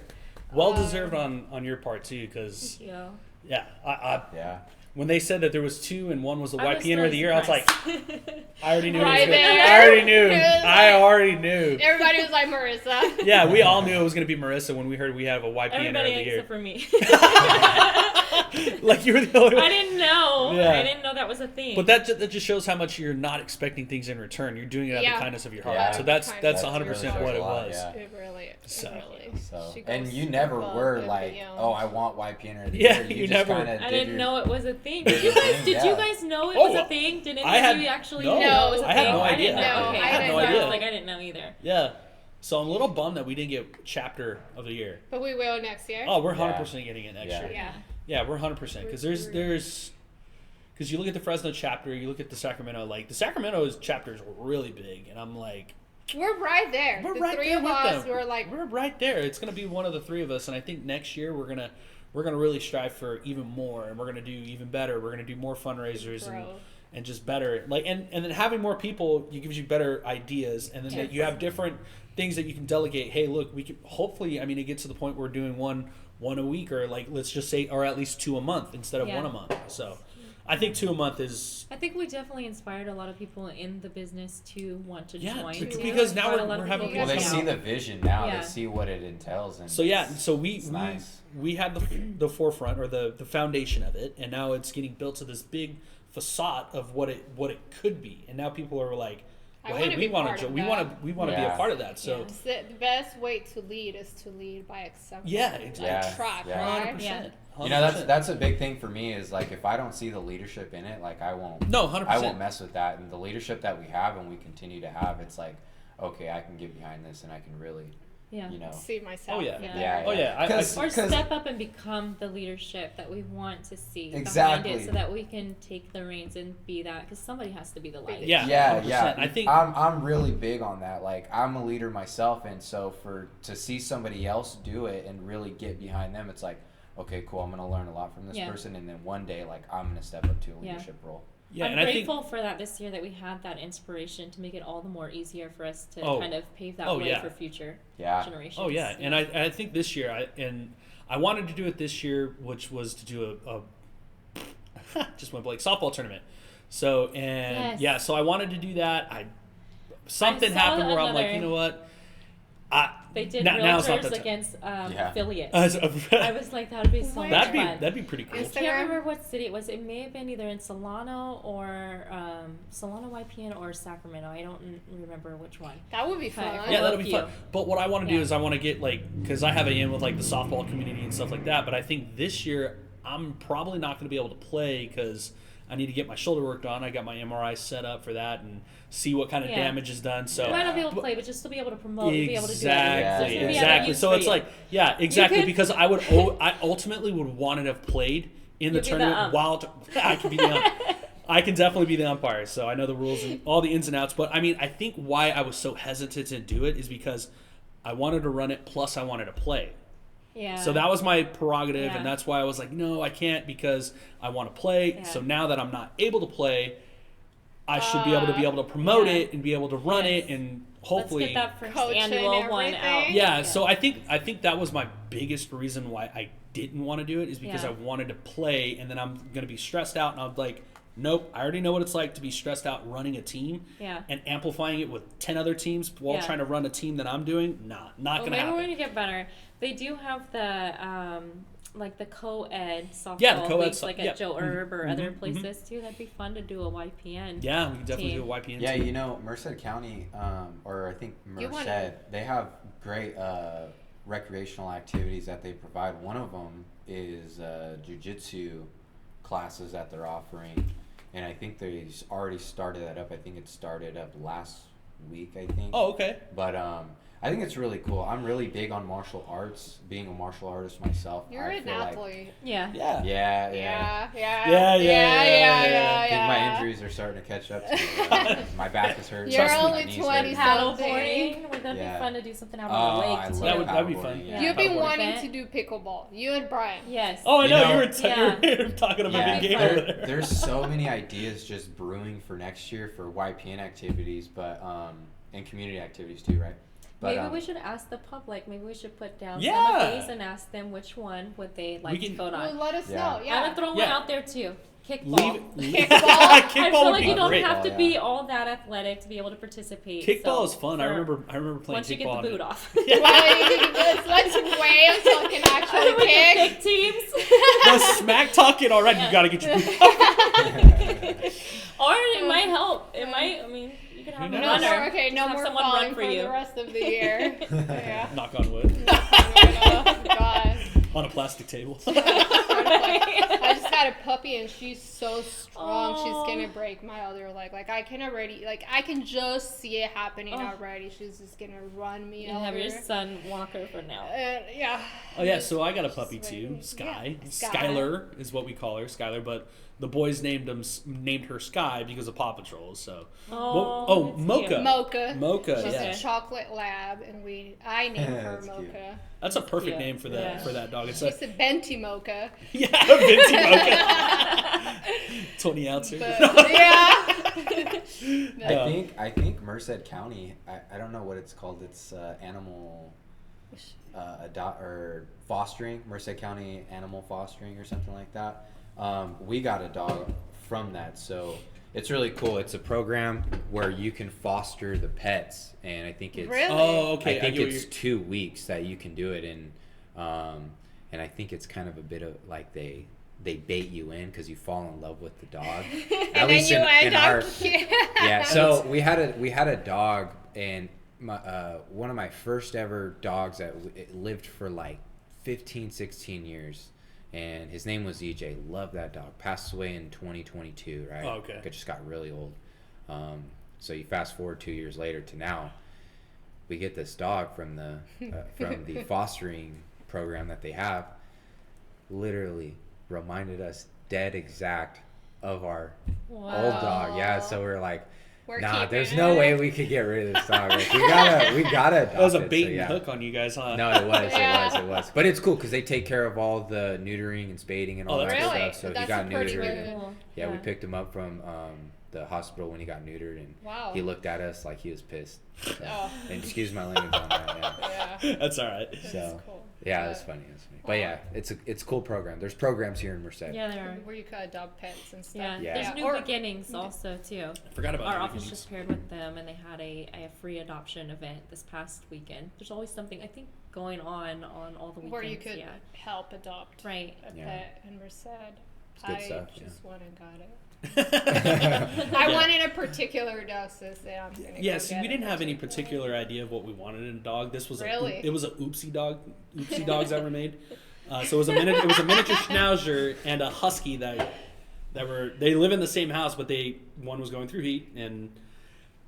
Well deserved on your part too, because Yeah. yeah, I Yeah. when they said that there was two and one was the I was YPNer of the year, I was like, I already knew. Right it was gonna, there. I already knew. It was I like- already knew. Everybody was like Marisa. Yeah, we all knew it was going to be Marissa when we heard we have a YPNer Everybody of the year. except for me. Like you were the only one. I didn't know. Yeah. I didn't know that was a thing. But that just shows how much you're not expecting things in return. You're doing it out of Yeah. the kindness of your heart. Yeah. So that's That's 100% really what it shows a lot, was. yeah. It really, So- So, she and goes you never above were and like, beyond. oh, I want YPNer of the Yeah, year. you just never- kinda I did didn't your- know it was a thing. did Did you your guys? thing, Did you yeah. guys know it Oh, was well, a thing? Did any I of had- you actually no, know it was a I had thing? no I idea. didn't know. No, Okay, I had no I idea. was like, I didn't know either. Yeah. So I'm a little bummed that we didn't get chapter of the year. But we will next year. Oh, we're Yeah. 100% getting it next Yeah. year. Yeah. Yeah, we're 100% because because you look at the Fresno chapter, you look at the Sacramento, like the Sacramento's chapter is really big, and I'm like, We're right there. we're the right three there of with us them. were like, we're right there. It's gonna be one of the three of us, and I think next year we're gonna really strive for even more, and we're gonna do even better. We're gonna do more fundraisers Bro. and just better. Like and then having more people gives you better ideas, and then that you have different things that you can delegate. Hey, look, we can hopefully. I mean, it gets to the point where we're doing one a week, or like let's just say, or at least 2 a month instead of Yeah. 1 a month. So, I think 2 a month is I think we definitely inspired a lot of people in the business to want to Yeah, join. to- too. because now Brought a we're- lot of we're having people Well, they Yeah. see the vision now. Yeah. They see what it entails. And so. Yeah, so we nice. we had the forefront or the foundation of it, and now it's getting built to this big facade of what it could be, and now people are like, I well, wanna hey, be we want part to of we that. want to be a Yeah. part of that. So. It's the best way to lead is to lead by example. Yeah, Like, exactly. track, Yeah. right? 100%. You know, that's a big thing for me is like if I don't see the leadership in it, like I won't No, 100%. I won't mess with that. And the leadership that we have and we continue to have, it's like, okay, I can get behind this and I can really Yeah. You know. See myself. Oh, yeah. in Yeah. there. Oh yeah, I, Because- Or step up and become the leadership that we want to see Exactly. behind it, so that we can take the reins and be that. Because somebody has to be the light. yeah, Yeah, 100%. yeah. I think I'm really big on that. Like, I'm a leader myself, and so to see somebody else do it and really get behind them, it's like, okay, cool. I'm gonna learn a lot from this Yeah. person, and then one day, like, I'm gonna step up to a Yeah. leadership role. yeah, I'm and I think grateful for that this year, that we had that inspiration to make it all the more easier for us to Oh. kind of pave that Oh, way yeah. for future Yeah. generations. oh yeah, and I think this year I wanted to do it this year, which was to do a just went blank softball tournament. So and Yes. yeah, so I wanted to do that. Something saw happened where I'm like, another- you know what, They did now's not realtors the time. against Yeah. affiliates. I was like, that would be so Where? much fun. that'd be pretty cool. I Instagram? can't remember what city it was. It may have been either in Solano or Solano YPN or Sacramento. I don't remember which one. That would be Okay. fun. Yeah, that'll love be you. fun. But what I want to do Yeah. is I want to get because I have a in with like the softball community and stuff like that. But I think this year I'm probably not going to be able to play because I need to get my shoulder worked on. I got my MRI set up for that and see what kind of Yeah. damage is done. So You might not be able to play, but just still be able to promote, be able to do it. exactly, There's gonna be other exactly. use So for it's you. like, yeah, exactly. could- Because I ultimately would want to have played in the You'd be the tournament ump. while I could be the ump. I can definitely be the umpire, so I know the rules and all the ins and outs. But I mean, I think why I was so hesitant to do it is because I wanted to run it, plus I wanted to play. Yeah. So that was my prerogative, Yeah. and that's why I was like, no, I can't because I want to play. Yeah. So now that I'm not able to play, I should be able to promote Yeah. it and be able to run Yes. it and Let's hopefully get that first Coach and annual one everything. out. yeah, so I think that was my biggest reason why I didn't want to do it is because Yeah. I wanted to play and then I'm going to be stressed out and I'm like, nope, I already know what it's like to be stressed out running a team Yeah. and amplifying it with 10 other teams while Yeah. trying to run a team that I'm doing. Nah, not going to Maybe happen. we're gonna get better. They do have the like the co-ed softball Yeah, the co-ed leagues, like yeah. at Joe Herb or other mhm. places too. That'd be fun to do a YPN. Yeah, we can definitely team. do a YPN Yeah, team. you know, Merced County, or I think You Merced, wanna- they have great recreational activities that they provide. One of them is jiu-jitsu classes that they're offering, and I think they already started that up. I think it started up last week, I think. Oh, okay. But I think it's really cool. I'm really big on martial arts, being a martial artist myself. You're I an feel like- athlete. Yeah. Yeah. Yeah. Yeah, I think my injuries are starting to catch up to me. My back is hurting. You're my only knees 20 hurting. Paddleboarding. Would that Yeah. be fun to do something out Oh, on the I lake love too? That'd be paddleboarding, fun. yeah. You've been Paddleboarding. wanting event. to do pickleball. You and Brian. Yes. Oh, I You know, know- you were Yeah. you were talking about Yeah, the game there- over there. There's so many ideas just brewing for next year for YPN activities, but and community activities too, right? But Maybe we should ask the public. Maybe we should put down some Yeah. of these and ask them which one would they like to can- vote Well, on. let us Yeah. know. I'm Yeah. gonna throw one Yeah. out there too. Kickball. Kickball, I kickball feel would like be you don't great. have to Oh, be yeah. all that athletic to be able to participate. Kickball so is fun. I for- remember playing once you kickball. get the boot off. Yeah. let's wait until I can actually We can kick. pick teams. The smack talking already. Yeah. You got to get your boot Or it might help. It might. I mean, you could have Who a knows? No runner. more, okay, no Just have more someone falling run for for you. the rest of the year. Yeah. knock on wood Oh, God. on a plastic table. I just had a puppy and she's so strong. Aw. She's gonna break my other leg. Like I can just see it happening Oh. already. She's just gonna run me You over. have your son Walker for now. Yeah. Oh yeah, so I got a puppy Just too, waiting. Sky. Yeah, Sky. Skylar is what we call her, Skylar. But the boys named her Sky because of Paw Patrol. So Oh, that's Mocha. cute. Mocha. Mocha, She's yeah, a chocolate lab, and I named her That's cute. Mocha. that's a perfect Yeah. name for Yeah. that dog. It's She's a Benti Mocha. yeah, Vinci Mocha. 20 ouncer. But, yeah. I think Merced County. I don't know what it's called. It's animal or fostering. Merced County Animal Fostering or something like that. We got a dog from that, so it's really cool. It's a program where you can foster the pets, and I think it's Really? Oh, okay. I think get what it's you're- 2 weeks that you can do it in, and I think it's kind of a bit of like they bait you in because you fall in love with the dog. And then you end up Yeah, so we had a dog, and one of my first ever dogs that it lived for like 15, 16 years, and his name was EJ. Loved that dog. Passed away in 2022, right? Oh, okay. It just got really old. So you fast forward 2 years later to now. we get this dog from the fostering program that they have. Literally reminded us dead exact of our old dog. Yeah, so we're like, nah, there's no way we could get rid of this dog. Like, we gotta adopt That was a it, bait so, and yeah. hook on you guys, huh? No, it was. But it's cool because they take care of all the neutering and spading and all that Really? stuff. So That's he got pretty neutered. good. And, yeah, we picked him up from the hospital when he got neutered, and Wow. he looked at us like he was pissed. So, Oh. and excuse my language on that. Yeah. Yeah. That's all right. So Cool. yeah, it was funny. But yeah, it's a cool program. There's programs here in Merced. Yeah, there are. Where you could adopt pets and stuff. Yeah. Yeah. There's new Or- beginnings also too. Forgot about Our the office beginnings. just paired with them, and they had a free adoption event this past weekend. There's always something I think going on all the weekends. Where you could yeah. help adopt Right. a Yeah. pet in Merced. good I stuff, just went and got it. I I wanted a particular dog, so I'm gonna Yeah, go see, get we didn't it. have any particular idea of what we wanted in a dog. This was Really? it was a oopsie dogs ever made. So it was a miniature schnauzer and a husky that they live in the same house, but one was going through heat, and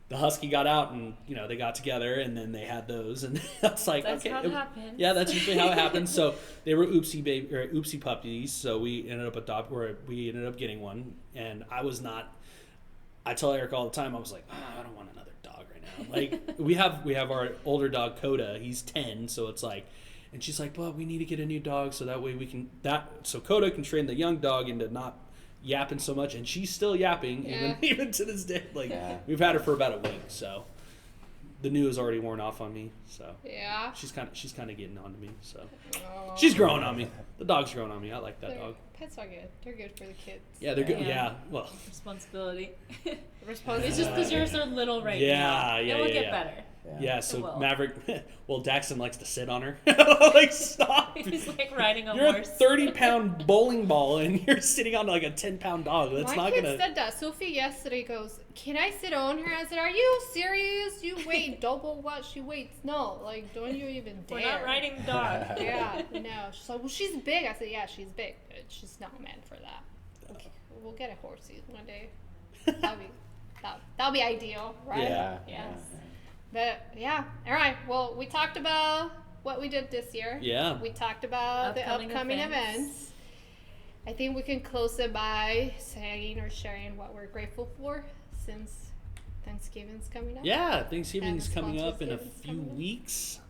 the husky got out, and they got together, and then they had those, and I was like, That's okay, how it happens. yeah, that's usually how it happens. So they were oopsie puppies. So we ended up getting one, and I tell Eric all the time, I was like, I don't want another dog right now. Like we have our older dog Coda. He's 10, so it's like, and she's like, well, we need to get a new dog so that way we can so Coda can train the young dog into not yapping so much, and she's still yapping even to this day. Like we've had her for about a week, so the new is already worn off on me. So Yeah. she's kind of getting on to me. So Oh. she's growing on me. The dog's growing on me. I like that dog. Pets are good. They're good for the kids. Yeah, they're good. Yeah. Yeah, well, Responsibility. Responsibility. It's just because yours are little right Yeah, now. yeah, It will yeah, get yeah. better. yeah. It So will. Maverick, well, Daxton likes to sit on her. Like, stop. He's like riding a You're a horse. 30-pound bowling ball, and you're sitting on like a 10-pound dog. That's My not kid gonna. said that. Sophie yesterday goes, "Can I sit on her?" I said, "Are you serious? You weigh double what she weighs." No, like, don't you even dare. We're not riding the dog. Yeah, no. She's like, "Well, she's big." I said, "Yeah, she's big, but she's not meant for that." Okay, we'll get a horsey one day. That'll be ideal, right? Yeah. Yes. But yeah, all right. Well, we talked about what we did this year. Yeah. We talked about the upcoming events. I think we can close it by saying or sharing what we're grateful for since Thanksgiving's coming up. Yeah, Thanksgiving's And coming up in a Sponsor's few coming up. weeks.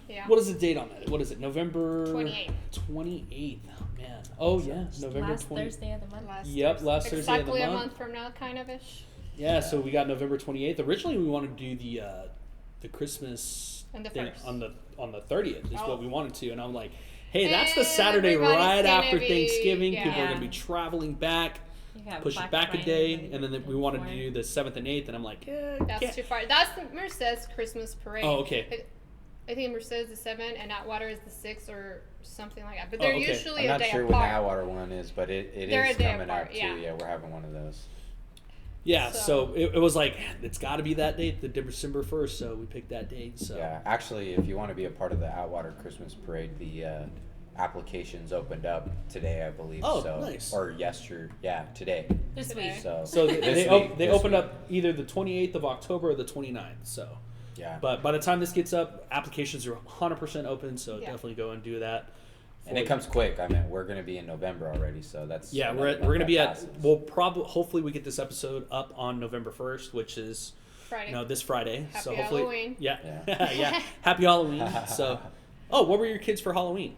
Yeah. What is the date on that? What is it? November 28th. 28th. Oh man. Oh yeah, November Last 20th. Thursday of the month. Last Thursday of the Exactly a month. month from now, kind of ish. Yeah, so we got November 28th. Originally, we wanted to do the Christmas And the thing first. on the 30th is Oh. what we wanted to, and I'm like, hey, that's the Saturday Everybody's right gonna after be- Thanksgiving. People are yeah. gonna be traveling back. You got Push it Black back a Friday day, the and then day we wanted to before. do the 7th and 8th, and I'm like, That's can't. too far. That's Merced's Christmas parade. Oh, okay. I think Merced is the 7th and Atwater is the 6th or something like that. But Oh, they're okay. usually I'm a not day sure when the apart. Atwater one is, but it They're is a day coming apart, up too. yeah. Yeah, we're having one of those. Yeah, So- so it was like, it's got to be that date, the December 1st, so we picked that date. So Yeah, actually, if you want to be a part of the Atwater Christmas Parade, the applications opened up today, I believe. Oh, so, nice. Or yesterday. Yeah, today. This Today. week. So, So this they week, this opened week. up either the 28th of October or the 29th. So, Yeah. but by the time this gets up, applications are 100% open. So Yeah. definitely go and do that. And it comes quick. I mean, we're going to be in November already, so that's Yeah, that- we're gonna be that at. passes. We'll probably hopefully we get this episode up on November 1st, which is Friday. this Friday. Happy so hopefully, Halloween. yeah, Yeah. yeah, happy Halloween. So, oh, what were your kids for Halloween?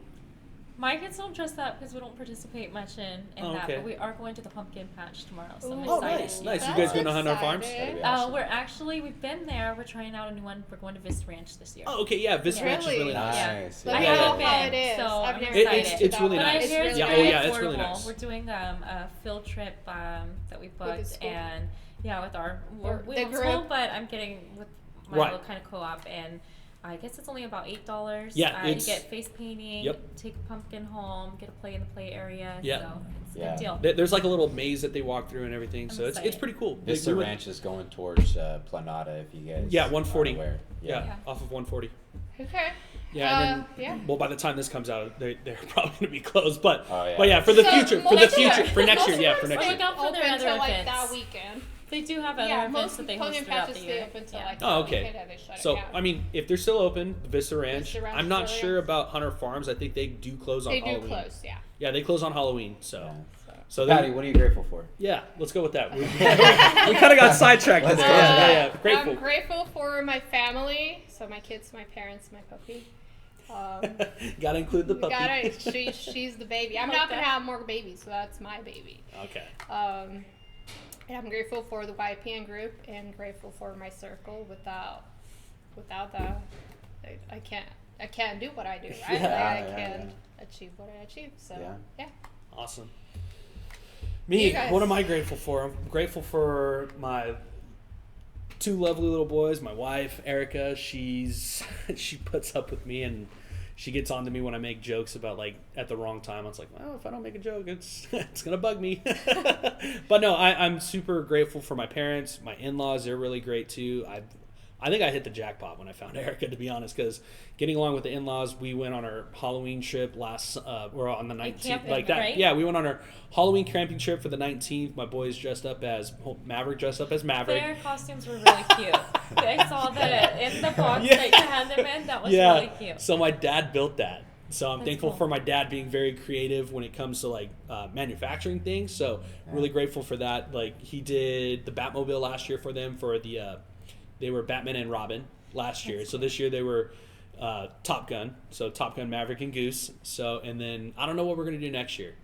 My kids don't dress up because we don't participate much in Oh, that, okay. but we are going to the pumpkin patch tomorrow, so I'm Ooh. Oh, excited. nice, nice. You That's guys going to Hunt Our Farms? exciting. That'd be awesome. We've been there. We're trying out a new one. We're going to Vista Ranch this year. Oh, okay, yeah. Vista Ranch is Really? really nice. Nice. Let I me Yeah. know haven't how been, it is. so I've I'm never excited. been It's to really that But I one. nice. hear it's It's Yeah, really oh, yeah, nice. it's really affordable. nice. We're doing a field trip that we the booked, school. and with our we The don't group. school, but I'm getting with my Right. little kind of co-op, and I guess it's only about $8. Yeah, you it's- get face painting. Yep. Take a pumpkin home. Get a play in the play area. Yeah. So it's a Yeah. good deal. There's like a little maze that they walk through and everything, so I'm it's excited. pretty cool. Vista We went- Ranch is going towards Planada, if you guys Yeah, aren't 140. aware. Yeah, Yeah. off of 140. Okay. Yeah, and then, yeah. well, by the time this comes out, they're probably going to be closed. But Oh, yeah. but yeah, for the So, future, most of for next year, yeah, for them next Look year. out for their Open other till like events. that weekend. They do have other Yeah, events most that they pony host and throughout patches the stay year. open till Yeah. like Oh, the okay. weekend and they shut So, it down. I mean, if they're still open, Vista Ranch, Vista Ranch I'm not still sure is. about Hunter Farms. I think they do close on They Halloween. do close, yeah. Yeah, they close on Halloween. So, Yeah. so Patty, then, what are you grateful for? yeah, let's go with that. We kind of got sidetracked. Let's there. go. Yeah. Grateful. I'm grateful for my family, so my kids, my parents, my puppy. Gotta include the puppy. She's the baby. I'm Like not gonna that. have more babies, so that's my baby. Okay. And I'm grateful for the YPN group and grateful for my circle. Without the, I can't do what I do, right? Yeah, I can't achieve what I achieve. So yeah. Awesome. You Me, guys. what am I grateful for? I'm grateful for my 2 lovely little boys. My wife, Erica, she puts up with me and she gets on to me when I make jokes about like at the wrong time. It's like, well, if I don't make a joke, it's gonna bug me. But no, I'm super grateful for my parents, my in-laws. They're really great too. I think I hit the jackpot when I found Erica, to be honest, because getting along with the in-laws, we went on our Halloween trip or on the 19th, camping, like that. right? Yeah, we went on our Halloween camping trip for the 19th. My boys dressed up as Maverick. Their costumes were really cute. I saw that in the box that you had them in. That was really cute. So my dad built that. So I'm That's thankful cool. for my dad being very creative when it comes to like manufacturing things. So really grateful for that. Like he did the Batmobile last year for them for the they were Batman and Robin last year. So this year they were Top Gun. So Top Gun Maverick and Goose. So and then I don't know what we're gonna do next year.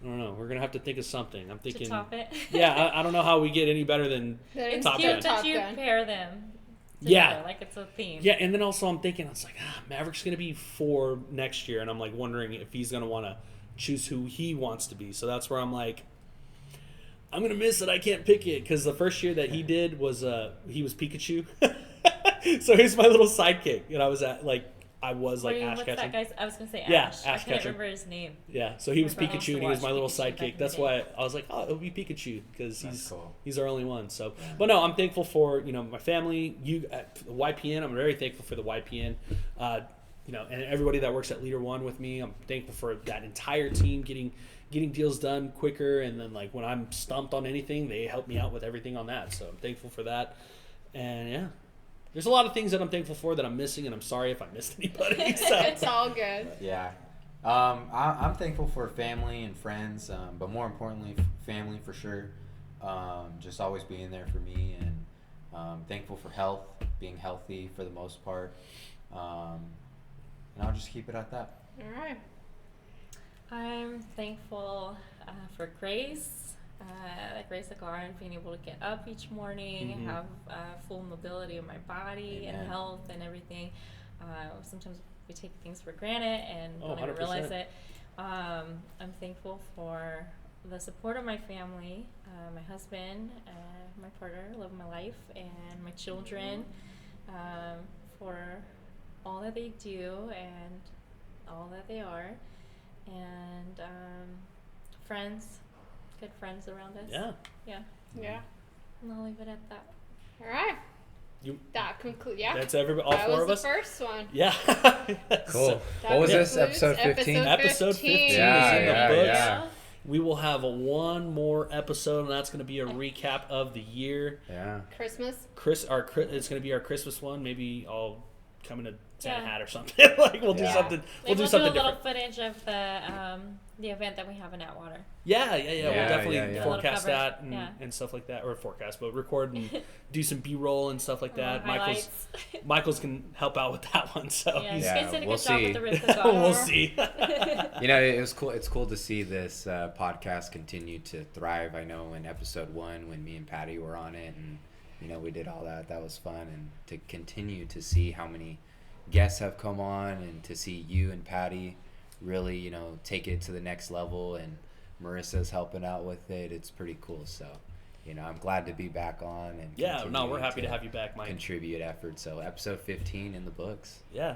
I don't know. We're gonna have to think of something. I'm thinking. To top it. Yeah, I don't know how we get any better than It's Top cute Gun. that Top you Gun. pair them. Yeah. Together, like it's a theme. Yeah, and then also I'm thinking, it's like, Maverick's going to be 4 next year, and I'm like wondering if he's going to want to choose who he wants to be. So that's where I'm like, I'm going to miss it. I can't pick it, because the first year that he did was, he was Pikachu. So he's my little sidekick, and I was Ash What's Ketchum. that guy's? I was gonna say Yeah, Ash. Ash I can't Ketchum. remember his name. Yeah, so he was My brother used Pikachu, to and he was watch my little Pikachu back in sidekick. the That's day. why I was like, it'll be Pikachu, because That's cool. he's our only one. So, but no, I'm thankful for my family. The YPN. I'm very thankful for the YPN. And everybody that works at Leader One with me. I'm thankful for that entire team getting deals done quicker. And then like when I'm stumped on anything, they help me out with everything on that. So I'm thankful for that. And yeah. There's a lot of things that I'm thankful for that I'm missing, and I'm sorry if I missed anybody. So. It's all good. Yeah. I'm thankful for family and friends, but more importantly, family for sure. Just always being there for me, and thankful for health, being healthy for the most part. And I'll just keep it at that. All right. I'm thankful for grace. Grace of God, being able to get up each morning, have full mobility of my body Amen. and health and everything. Sometimes we take things for granted and don't even 100%. realize it. I'm thankful for the support of my family, my husband, my partner, love of my life, and my children, for all that they do and all that they are, and friends. Good friends around us. Yeah. Yeah. And I'll leave it at that. All right. You. That concludes. Yeah. That's everybody. All that 4 was of the us. first one. Yeah. Cool. That What was this? concludes Episode 15? Episode 15 Yeah, is in the yeah, books. yeah. We will have one more episode, and that's going to be a recap of the year. Yeah. Christmas. It's going to be our Christmas one. Maybe I'll come in a Santa hat or something. We'll do Yeah. something. We'll do do something a little different. footage of the event that we have in Atwater. Yeah. We'll Yeah, definitely yeah. forecast A little that cover, and stuff like that, or forecast, but record and do some B-roll and stuff like that. Highlights. Michael's can help out with that one. So Yeah, he's, you guys did a we'll good job see. with the Risk of God. we'll see. It was cool. It's cool to see this podcast continue to thrive. I know in episode 1 when me and Patty were on it, and we did all that. That was fun, and to continue to see how many guests have come on, and to see you and Patty really, take it to the next level, and Marisa's helping out with it. It's pretty cool. So, I'm glad to be back on, and we're happy to have you back, Mike. Contribute effort. So episode 15 in the books. Yeah.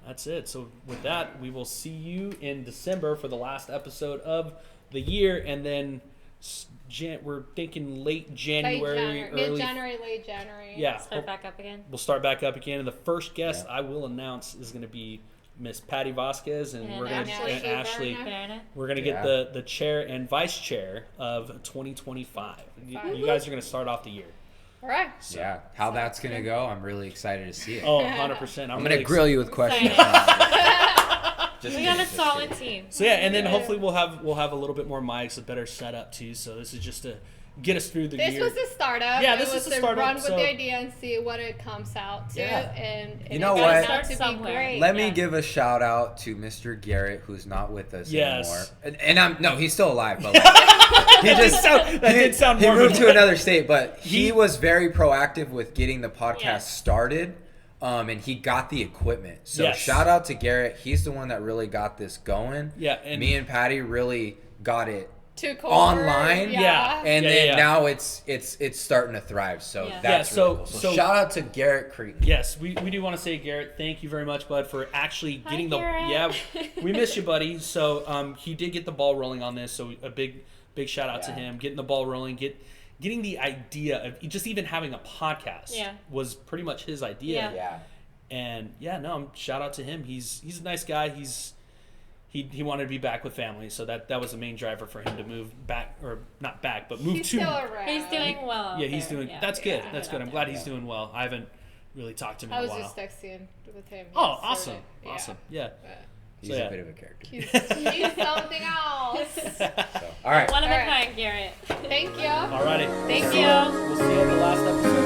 That's it. So with that, we will see you in December for the last episode of the year, and then we're thinking late January, early Mid-January, late January. Yeah, Start back up again. we'll start back up again, and the first guest I will announce is going to be Miss Patty Vasquez, and And we're gonna Ashley and Berner. we're gonna get the chair and vice chair of 2025. You guys are gonna start off the year. All right. Yeah, how that's gonna go, I'm really excited to see it. Oh, 100%. I'm gonna grill you with questions. We got a solid team. So yeah, and then hopefully we'll have a little bit more mics, a better setup too. So this is just to get us through the year. This was a startup. Yeah, it this was is a startup. Run with so the idea and see what it comes out to. Yeah. And You know it what? turned out to be Somewhere. great. Let me give a shout out to Mr. Garrett, who's not with us Yes. anymore. And he's still alive, but like, he just that did sound he morbid. moved to another state, but he was very proactive with getting the podcast Yeah. started. And he got the equipment. So Yes. shout out to Garrett. He's the one that really got this going. Yeah, and Me and Patty really got it to online. Yeah. and Yeah, then yeah. now it's starting to thrive. So Yeah. that's Yeah, really cool. So shout out to Garrett Creek. Yes, we do want to say, Garrett, thank you very much, bud, for actually Hi, getting Garrett. we miss you, buddy. So he did get the ball rolling on this, so a big shout out to Yeah. him, getting the ball rolling, getting the idea of just even having a podcast was pretty much his idea. Yeah. And shout out to him. He's a nice guy. He wanted to be back with family, so that was the main driver for him to move back, or not back, but move He's to. still around. He's doing well. Yeah, he's doing. That's good. Yeah. That's good. I'm glad he's doing well. I haven't really talked to him I in a was while. just texting with him. Oh, yesterday. awesome. Yeah. But He's So, yeah. a bit of a character. he's something else. So, all right. One of a All right. kind, Garrett. Thank you. Alrighty. Thank We'll you. We'll see you on the last episode.